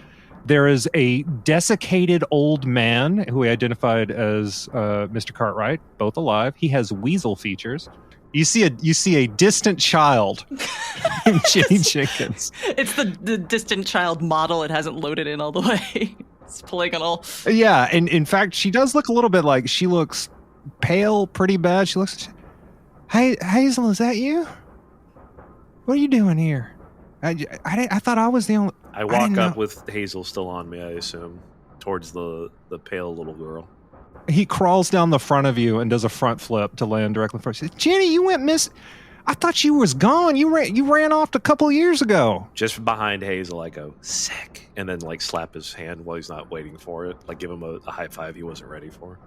There is a desiccated old man who he identified as Mr. Cartwright, both alive. He has weasel features. You see a distant child named Jenny Jenkins. It's the distant child model. It hasn't loaded in all the way. It's polygonal. Yeah, and in fact, she does look a little bit like she looks pale, pretty bad. She looks. Hey, Hazel, is that you? What are you doing here? I thought I was the only. I walk up with Hazel still on me, I assume, towards the pale little girl. He crawls down the front of you and does a front flip to land directly in front. He says, "Jenny, you went miss. I thought you was gone. You ran off a couple of years ago." Just behind Hazel, I go, "Sick," and then like slap his hand while he's not waiting for it. Like give him a high five he wasn't ready for.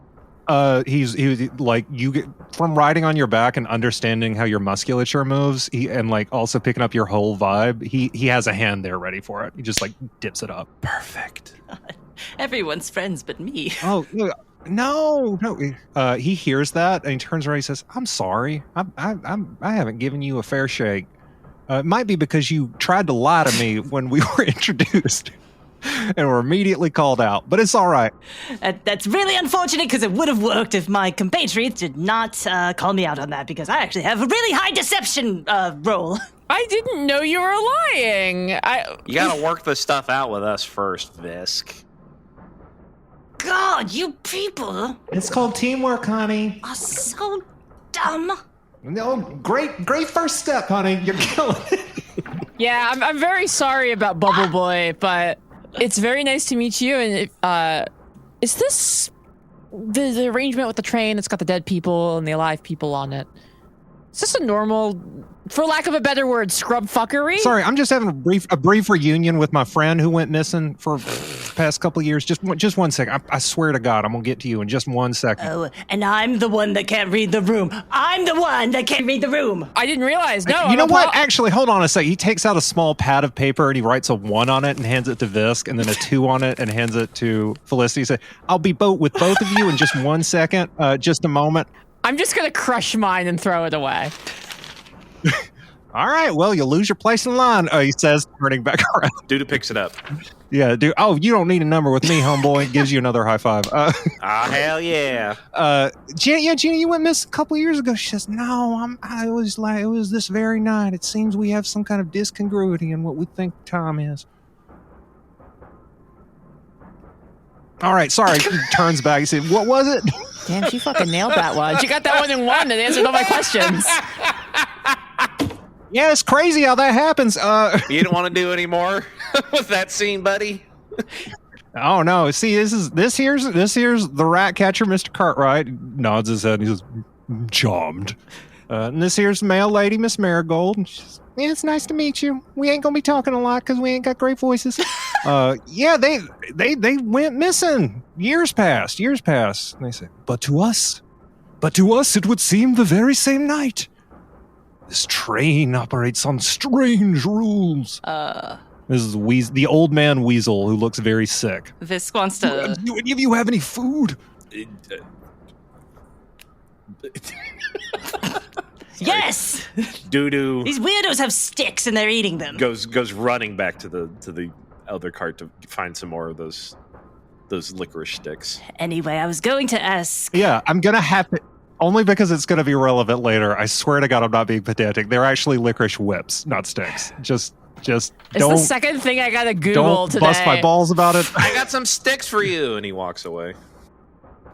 He was like, you get from riding on your back and understanding how your musculature moves, and like also picking up your whole vibe. He has a hand there ready for it. He just like dips it up. Perfect. Everyone's friends but me. Oh. No. He hears that and he turns around and he says, "I'm sorry. I haven't given you a fair shake. It might be because you tried to lie to me when we were introduced and were immediately called out, but it's all right." That's really unfortunate because it would have worked if my compatriots did not call me out on that because I actually have a really high deception roll. I didn't know you were lying. You gotta work this stuff out with us first, Visk. God, you people It's called teamwork, honey. are so dumb. No, great first step, honey. You're killing it. Yeah, I'm very sorry about Bubble Boy, but it's very nice to meet you. And is this the arrangement with the train? It's got the dead people and the alive people on it. Is this a normal, for lack of a better word, scrub fuckery? Sorry, I'm just having a brief reunion with my friend who went missing for the past couple of years. Just 1 second. I swear to God, I'm gonna get to you in just 1 second. Oh, and I'm the one that can't read the room. I'm the one that can't read the room. I didn't realize. No, You know what? Actually, hold on a sec. He takes out a small pad of paper and he writes a 1 on it and hands it to Visk, and then a 2 on it and hands it to Felicity. He said, "I'll be with both of you in just 1 second. Just a moment." I'm just gonna crush mine and throw it away. All right, well, you'll lose your place in line, he says, turning back around. Dude picks it up. Yeah, dude. Oh, you don't need a number with me, homeboy. Gives you another high five. Hell yeah. Jenny, you went missing a couple of years ago. She says, "No, it was this very night. It seems we have some kind of discongruity in what we think time is." All right, sorry. He turns back. He said, "What was it?" Damn, she fucking nailed that one. She got that one in one and answered all my questions. Yeah, it's crazy how that happens. You don't want to do any more with that scene, buddy? Oh no! See, this here's the rat catcher, Mr. Cartwright. Nods his head. And he says, "Charmed." And this here's the male lady, Miss Marigold. And she says, "Yeah, it's nice to meet you. We ain't gonna be talking a lot because we ain't got great voices." Yeah, they went missing. Years passed. And they said, But to us, it would seem the very same night. This train operates on strange rules. This is the old man Weasel who looks very sick. Visk wants to. Do any of you have any food? Yes! Doo-doo These weirdos have sticks and they're eating them. goes running back to the other cart to find some more of those licorice sticks. Anyway, I was going to ask. Yeah, I'm gonna have to. Only because it's gonna be relevant later. I swear to God, I'm not being pedantic. They're actually licorice whips, not sticks. Just It's don't. the second thing I gotta Google Don't today. bust my balls about it. I got some sticks for you, and he walks away.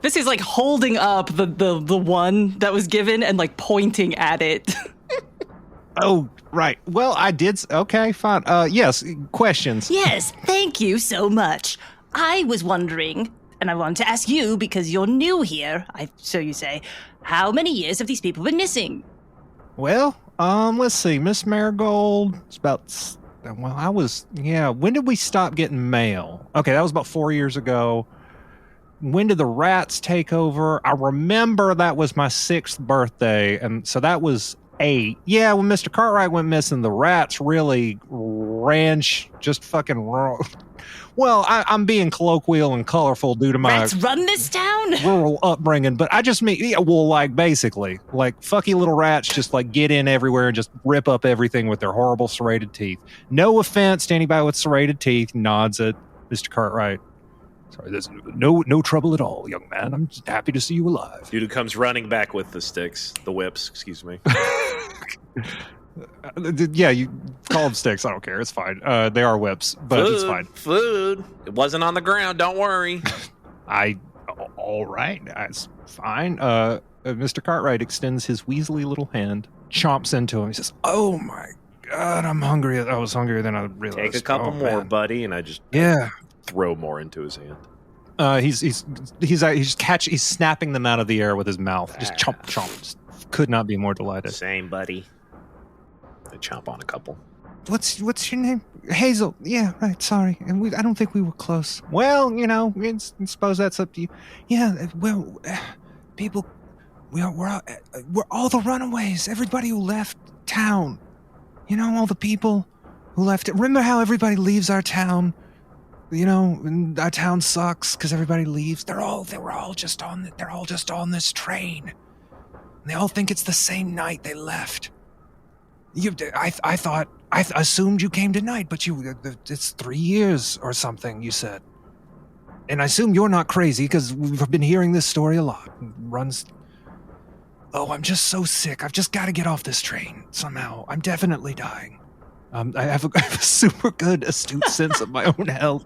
Visk is like holding up the one that was given and like pointing at it. Oh, right. Well, I did. Okay, fine. Yes. Questions. Yes, thank you so much. I was wondering, and I wanted to ask you because you're new here, so you say, how many years have these people been missing? Well, let's see. Miss Marigold. It's about. Well, I was. Yeah. When did we stop getting mail? Okay, that was about 4 years ago. When did the rats take over? I remember that was my 6th birthday, and so that was 8. Yeah, when Mr. Cartwright went missing, the rats really ran just fucking wrong. Well, I'm being colloquial and colorful due to my Rats run this town? rural upbringing, but I just mean, yeah, well, like, basically, like, fucky little rats just, like, get in everywhere and just rip up everything with their horrible serrated teeth. No offense to anybody with serrated teeth, nods at Mr. Cartwright. Sorry, there's no trouble at all, young man. I'm just happy to see you alive. Doo-doo comes running back with the whips, excuse me. Yeah, you call them sticks. I don't care. It's fine. They are whips, but it's fine. Food. It wasn't on the ground. Don't worry. All right. That's fine. Mr. Cartwright extends his weaselly little hand, chomps into him. He says, "Oh my God, I'm hungry. I was hungrier than I realized." Take a couple more, man. buddy, and I just throw more into his hand. He's snapping them out of the air with his mouth. Just chomp, chomp. Just could not be more delighted. Same, buddy. I chomp on a couple. What's your name? Hazel. Yeah, right. Sorry, and I don't think we were close. Well, you know, I suppose that's up to you. Yeah, well, people, we're all the runaways. Everybody who left town. You know, all the people who left it. Remember how everybody leaves our town? You know, and our town sucks because everybody leaves. They were all just on this train. And they all think it's the same night they left. I assumed you came tonight, but it's 3 years or something, you said. And I assume you're not crazy, because we've been hearing this story a lot. Oh, I'm just so sick. I've just got to get off this train somehow. I'm definitely dying. I have a super good, astute sense of my own health.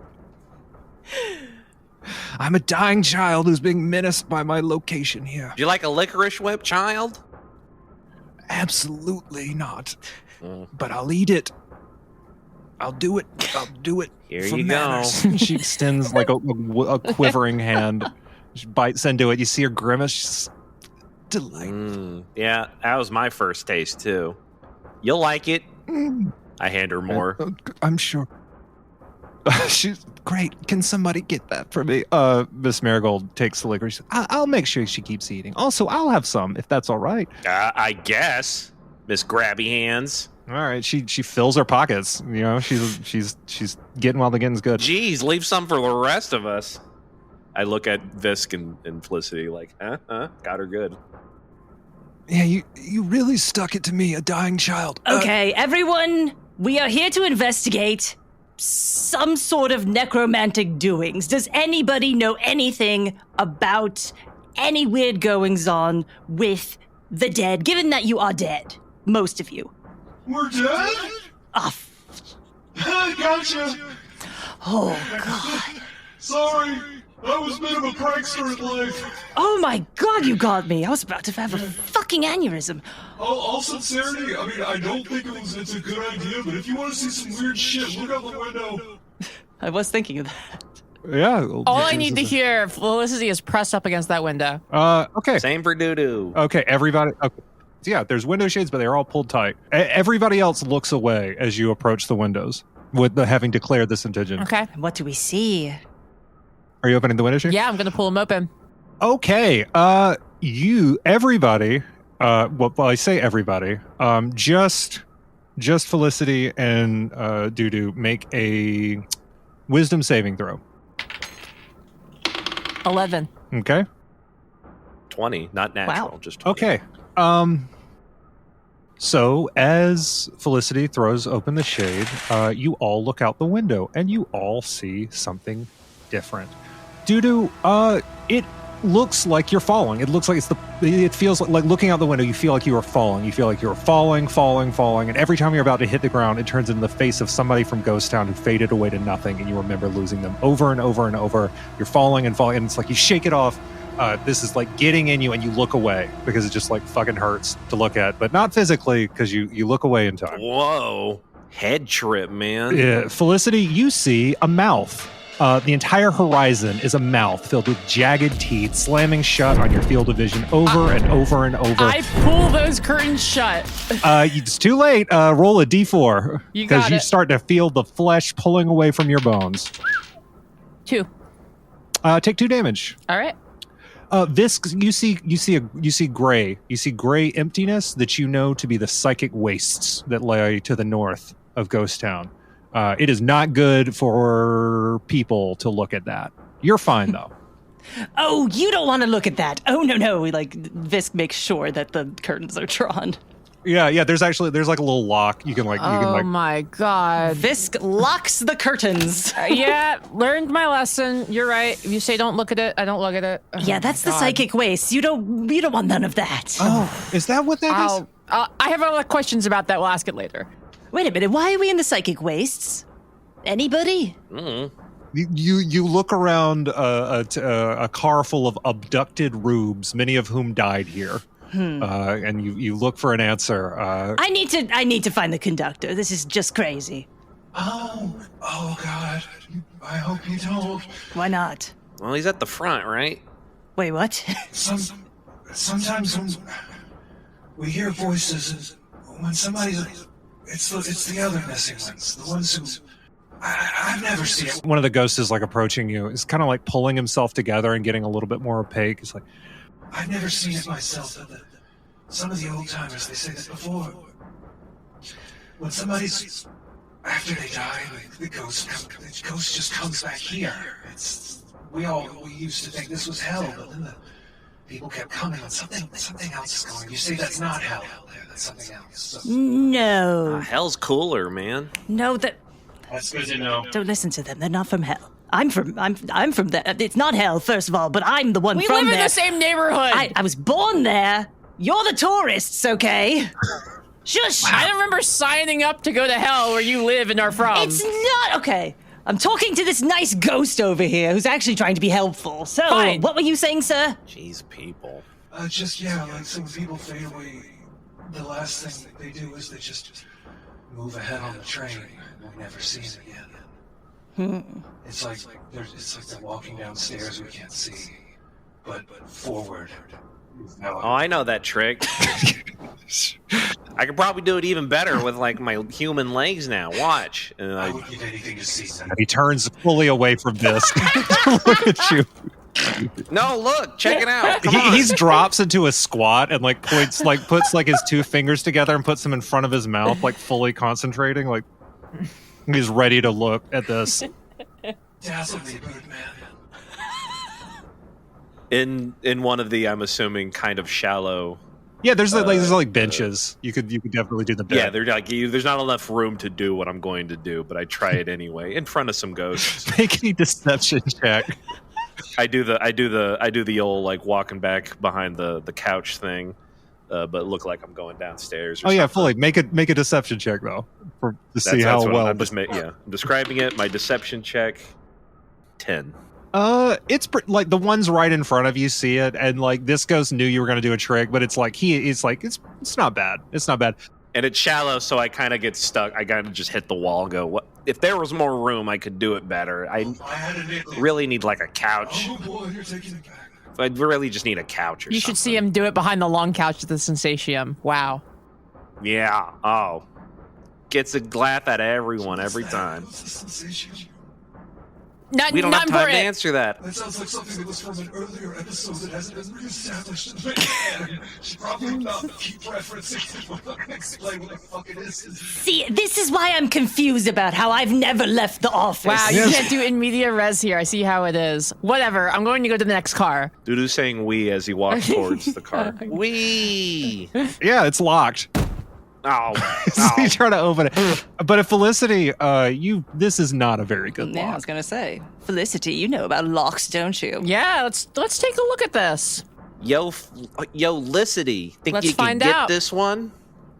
I'm a dying child who's being menaced by my location here. Do you like a licorice whip, child? Absolutely not. But I'll eat it. I'll do it. Here for you manners. go. She extends like a quivering hand. She bites into it. You see her grimace. She's delightful. Yeah, that was my first taste, too. You'll like it. I hand her more. I'm sure. She's great. Can somebody get that for me? Miss Marigold takes the licorice. I'll make sure she keeps eating. Also, I'll have some if that's all right. I guess, Miss Grabby Hands. All right. She fills her pockets. You know, she's getting while the getting's good. Geez, leave some for the rest of us. I look at Visk and Felicity like, got her good. Yeah, you really stuck it to me, a dying child. Okay, everyone, we are here to investigate some sort of necromantic doings. Does anybody know anything about any weird goings on with the dead, given that you are dead? Most of you. We're dead? Gotcha. Oh, God. Sorry, I was a bit of a prankster in life. Oh, my God, you got me. I was about to have a fucking aneurysm. All sincerity, I mean, I don't think it's a good idea, but if you want to see some weird shit, look out the window. I was thinking of that. Yeah. All I need to hear, Felicity, is press up against that window. Okay. Same for Doo-doo. Okay, everybody. Okay. So yeah, there's window shades, but they're all pulled tight. Everybody else looks away as you approach the windows, with having declared this intention. Okay. What do we see? Are you opening the window shade? Yeah, I'm going to pull them open. Okay. Everybody. Well, I say everybody. Just just Felicity and Dudu make a wisdom saving throw. 11. Okay. 20, not natural, Wow. just 20. Okay. So as Felicity throws open the shade, you all look out the window and you all see something different. Dudu, it looks like you're falling. It looks like it feels like looking out the window, you feel like you are falling. You feel like you're falling, and every time you're about to hit the ground, it turns into the face of somebody from Ghost Town who faded away to nothing, and you remember losing them over and over and over. You're falling, and it's like you shake it off. This is like getting in you, and you look away because it just like fucking hurts to look at, but not physically because you look away in time. Whoa. Head trip, man. Yeah, Felicity, you see a mouth. The entire horizon is a mouth filled with jagged teeth slamming shut on your field of vision over and over and over. I pull those curtains shut. It's too late. Roll a d4 You got you it. start to feel the flesh pulling away from your bones. 2. Take 2 damage. All right. Visk, you see gray. You see gray emptiness that you know to be the psychic wastes that lay to the north of Ghost Town. It is not good for people to look at that. You're fine though. Oh, you don't want to look at that. Oh, no. Like, Visk makes sure that the curtains are drawn. Yeah. There's like a little lock. You can Oh my god. Visk locks the curtains. Yeah, learned my lesson. You're right. If you say don't look at it, I don't look at it. Oh Yeah, that's my the God. psychic waste. You don't want none of that. Oh, is that what that is? I have other questions about that. We'll ask it later. Wait a minute. Why are we in the psychic wastes? Anybody? You look around a car full of abducted rubes, many of whom died here, and you look for an answer. I need to find the conductor. This is just crazy. Oh God. I hope you don't. Why not? Well, he's at the front, right? Wait, what? Sometimes when we hear voices, when somebody's, it's the other missing ones, the ones who I've never seen. One of the ghosts is like approaching you. It's kind of like pulling himself together and getting a little bit more opaque. It's like, I've never seen it myself, but some of the old timers, they say that before, when somebody's, after they die, the ghost just comes back here. We used to think this was hell, but then the people kept coming and something else is going. You say that's not hell. That's something else. So, No. Hell's cooler, man. No, that's good to know. don't listen to them. They're not from hell. I'm from there. It's not hell, first of all, but I'm the one We from live there. in the same neighborhood. I was born there. You're the tourists, okay? Shush. I don't remember signing up to go to hell where you live and are from. It's not okay. I'm talking to this nice ghost over here who's actually trying to be helpful. So, Fine. what were you saying, sir? Jeez, people. Like some people fade away, the last thing they do is they just move ahead on the train and we never see it again. It's like they're walking downstairs we can't see, but forward. Oh, I know that trick. I could probably do it even better with like my human legs now. Watch. And I would give anything to see that. he turns fully away from this. Look at you. No, look, check it out. Come on. He drops into a squat and like puts like his 2 fingers together and puts them in front of his mouth, like fully concentrating, like he's ready to look at this. Dazzle me, Birdman. In one of the, I'm assuming, kind of shallow. Yeah, there's like benches. You could definitely do the bit. Yeah, they're like there's not enough room to do what I'm going to do, but I try it anyway in front of some ghosts. Make any deception check. I do the old like walking back behind the couch thing, but look like I'm going downstairs. Or Oh yeah, something. fully. Make a deception check though, to see how what well. I'm I'm describing it. My deception check, 10. It's like the ones right in front of you see it, and like this ghost knew you were going to do a trick, but it's like it's not bad. It's not bad. And it's shallow, so I kind of get stuck. I kind of just hit the wall and go, what? If there was more room, I could do it better. I had a nickel. really need like a couch. Oh boy, you're taking it back. I really just need a couch or You something. should see him do it behind the long couch at the Sensatium. Wow. Yeah. Oh. Gets a laugh out of everyone every time. What's the sensation? We don't have time to important. answer that. That sounds like something that was from an earlier episode that hasn't been reestablished in the canon. Should probably not keep referencing it. We're not gonna explain what the fuck it is. See, this is why I'm confused about how I've never left the office. Wow, you can't do in media res here. I see how it is. Whatever. I'm going to go to the next car. Dudu's saying we as he walks towards the car. We. Yeah, it's locked. Oh. So you try to open it. But if Felicity, this is not a very good Yeah, I lock. was gonna say, Felicity, you know about locks, don't you? Yeah, let's take a look at this. Yo, Licity. Think Let's you can find get out. this one?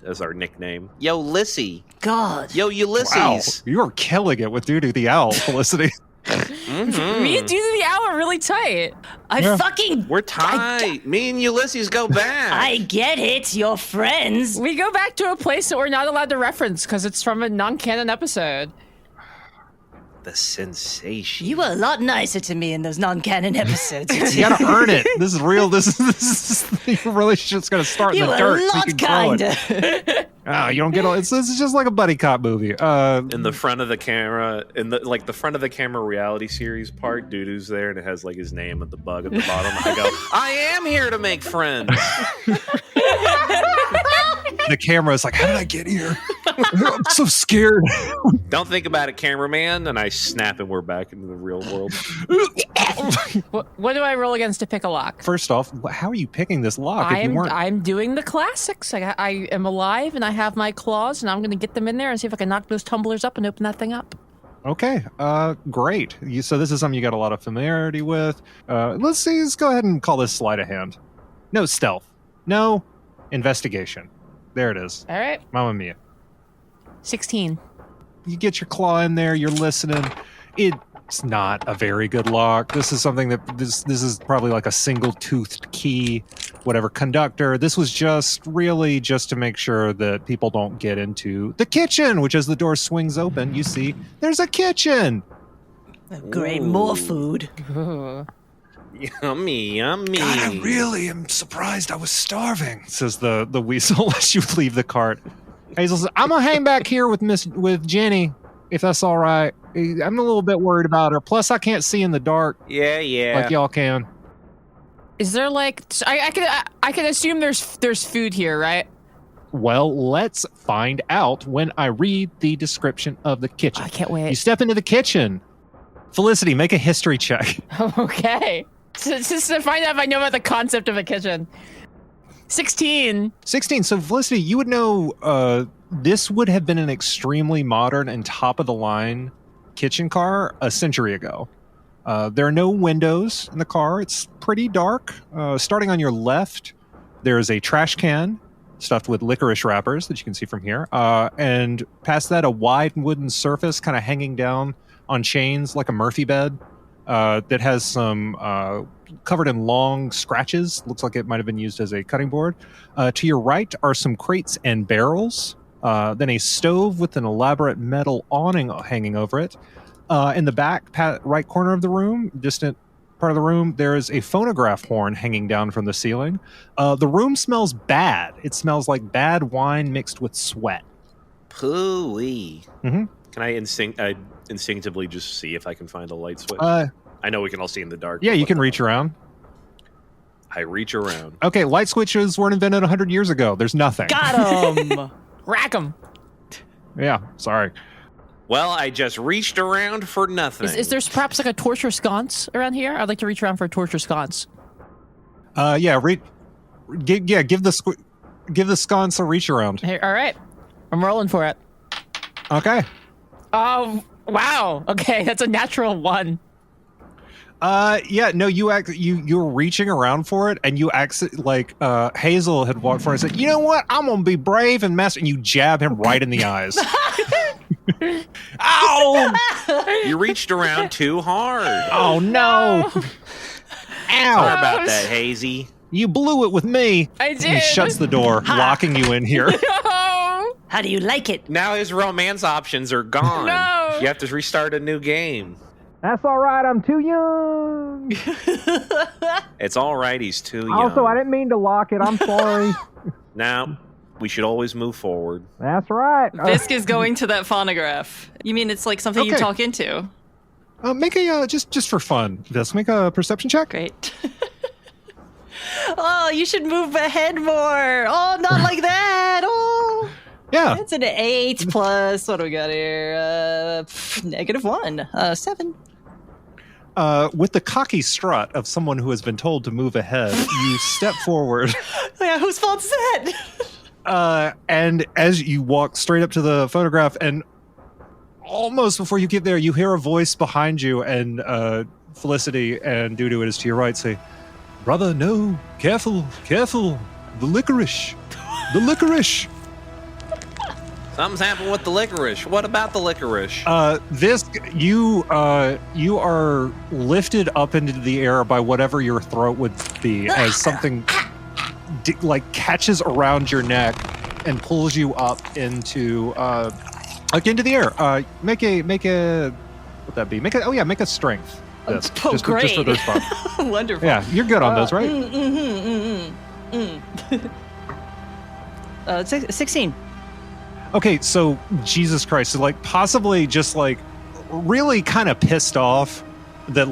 That's our nickname. Yo, Lissy. God. Yo, Wow, Ulysses. you're killing it with Doo-Doo the Owl, Felicity. Me and Doo the Owl are really tight. I fucking... We're tight. Me and Ulysses go back. I get it. You're friends. We go back to a place that we're not allowed to reference because it's from a non-canon episode. The sensation. You were a lot nicer to me in those non-canon episodes. You gotta earn it. This is real. This is your relationship's gonna start in You the were dirt. a so you lot can grow it. kinder. Oh, you don't get all. It's just like a buddy cop movie. In the front of the camera, in the front of the camera reality series part, Dudu's there and it has like his name and the bug at the bottom. I go, I am here to make friends. The camera is like, how did I get here? I'm so scared. Don't think about it, cameraman. And I snap and we're back into the real world. What do I roll against to pick a lock? First off, how are you picking this lock if you weren't? I'm doing the classics. I am alive and I have my claws and I'm going to get them in there and see if I can knock those tumblers up and open that thing up. Okay, great. So this is something you got a lot of familiarity with. Let's go ahead and call this sleight of hand. No stealth. No investigation. There it is. All right. Mamma mia. 16. You get your claw in there, you're listening. It's not a very good lock. This is something that this is probably like a single-toothed key, whatever conductor. This was just to make sure that people don't get into the kitchen, which as the door swings open, you see there's a kitchen. Great, more food. Ooh. Yummy, yummy. God, I really am surprised I was starving. Says the weasel as you leave the cart. Hazel says, I'm gonna hang back here with Jenny, if that's all right. I'm a little bit worried about her. Plus, I can't see in the dark Yeah. like y'all can. Is there like I can assume there's food here, right? Well, let's find out when I read the description of the kitchen. I can't You wait. step into the kitchen. Felicity, make a history check. Okay. Just to find out if I know about the concept of a kitchen. 16. 16. So, Felicity, you would know this would have been an extremely modern and top-of-the-line kitchen car a century ago. There are no windows in the car. It's pretty dark. Starting on your left, there is a trash can stuffed with licorice wrappers that you can see from here. And past that, a wide wooden surface kind of hanging down on chains like a Murphy bed that has some covered in long scratches. Looks like it might have been used as a cutting board. To your right are some crates and barrels. Then a stove with an elaborate metal awning hanging over it. In the back right corner of the room, distant part of the room, there is a phonograph horn hanging down from the ceiling. The room smells bad. It smells like bad wine mixed with sweat. Pooey. Mm-hmm. Can I instinctively just see if I can find a light switch? I know we can all see in the dark. Yeah, but you can reach around. I reach around. Okay, light switches weren't invented 100 years ago. There's nothing. Got him. Rack 'em. Yeah, sorry. Well, I just reached around for nothing. Is there perhaps like a torture sconce around here? I'd like to reach around for a torture sconce. Yeah, give the sconce a reach around. Hey, all right. I'm rolling for it. Okay. Oh, wow. Okay, that's a natural 1. Yeah, no, you're reaching around for it, and you like Hazel had walked forward and said, "You know what? I'm gonna be brave and mess," and you jab him right in the eyes. Ow! You reached around too hard. Oh no! Sorry Ow! about that, Hazy. You blew it with me. I And he did. shuts the door, locking you in here. No. How do you like it? Now his romance options are gone. No. You have to restart a new game. That's all right. I'm too young. It's all right. He's too young. I didn't mean to lock it. I'm sorry. Now, we should always move forward. That's right. Visk is going to that phonograph. You mean it's like something you Okay. talk into? Make a just for fun. Let's make a perception check. Great. Oh, you should move ahead more. Oh, not like that. Oh. Yeah. It's an 8 plus, what do we got here? -1. 7. With the cocky strut of someone who has been told to move ahead, you step forward. Yeah, whose fault is that? And as you walk straight up to the photograph, and almost before you get there, you hear a voice behind you, and Felicity and Dudu, it is to your right, say, "Brother, no, careful, careful, the licorice, the licorice." Something's happened with the licorice. What about the licorice? You are lifted up into the air by whatever your throat would be, as something catches around your neck and pulls you up into the air. Make a what'd that be? Make a strength. This, oh, great! Just for those spots. Wonderful. Yeah, you're good on those, right? 16. Okay, so Jesus Christ, so possibly just really kind of pissed off that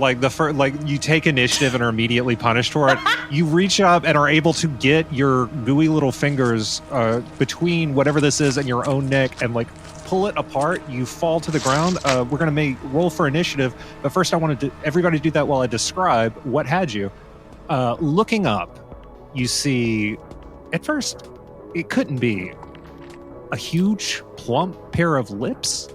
you take initiative and are immediately punished for it. You reach up and are able to get your gooey little fingers between whatever this is and your own neck and pull it apart. You fall to the ground. We're gonna roll for initiative, but first I wanted everybody to do that while I describe what had you. Looking up, you see at first it couldn't be a huge, plump pair of lips.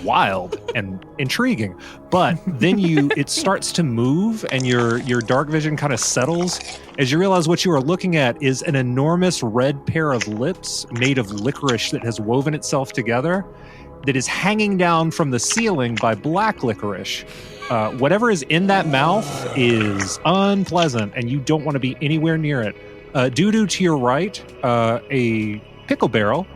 Wild and intriguing, but then it starts to move, and your dark vision kind of settles as you realize what you are looking at is an enormous red pair of lips made of licorice that has woven itself together, that is hanging down from the ceiling by black licorice. Whatever is in that mouth is unpleasant, and you don't want to be anywhere near it. Dudu to your right, a pickle barrel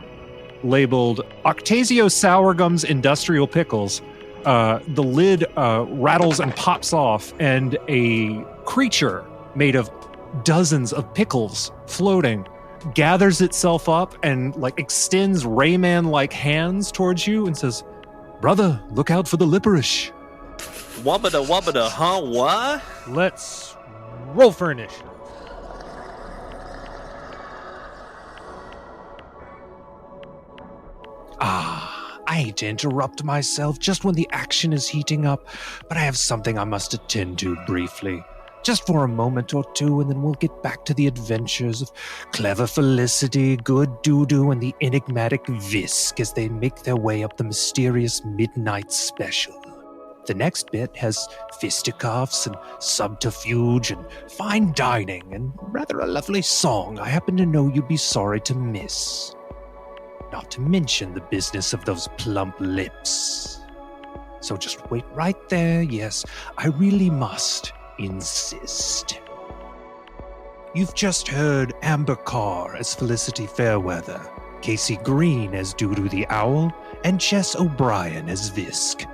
labeled Octasio Sourgum's Industrial Pickles. The lid rattles and pops off, and a creature made of dozens of pickles floating gathers itself up and extends Rayman-like hands towards you and says, "Brother, look out for the licorice." Wubbada wubbada, huh? What? Let's roll for initiative. I hate to interrupt myself just when the action is heating up, but I have something I must attend to briefly. Just for a moment or two, and then we'll get back to the adventures of clever Felicity, good Dudu, and the enigmatic Visk as they make their way up the mysterious Midnite Special. The next bit has fisticuffs and subterfuge and fine dining and rather a lovely song I happen to know you'd be sorry to miss. Not to mention the business of those plump lips. So just wait right there. Yes, I really must insist. You've just heard Amber Carr as Felicity Fairweather, Casey Green as Dudu the Owl, and Jess O'Brien as Visk.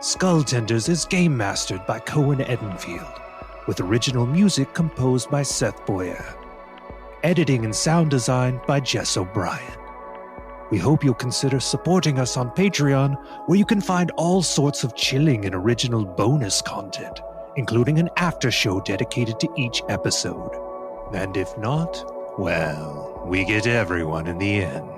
Skulltenders is game mastered by Cohen Edenfield, with original music composed by Seth Boyer. Editing and sound design by Jess O'Brien. We hope you'll consider supporting us on Patreon, where you can find all sorts of chilling and original bonus content, including an after show dedicated to each episode. And if not, well, we get everyone in the end.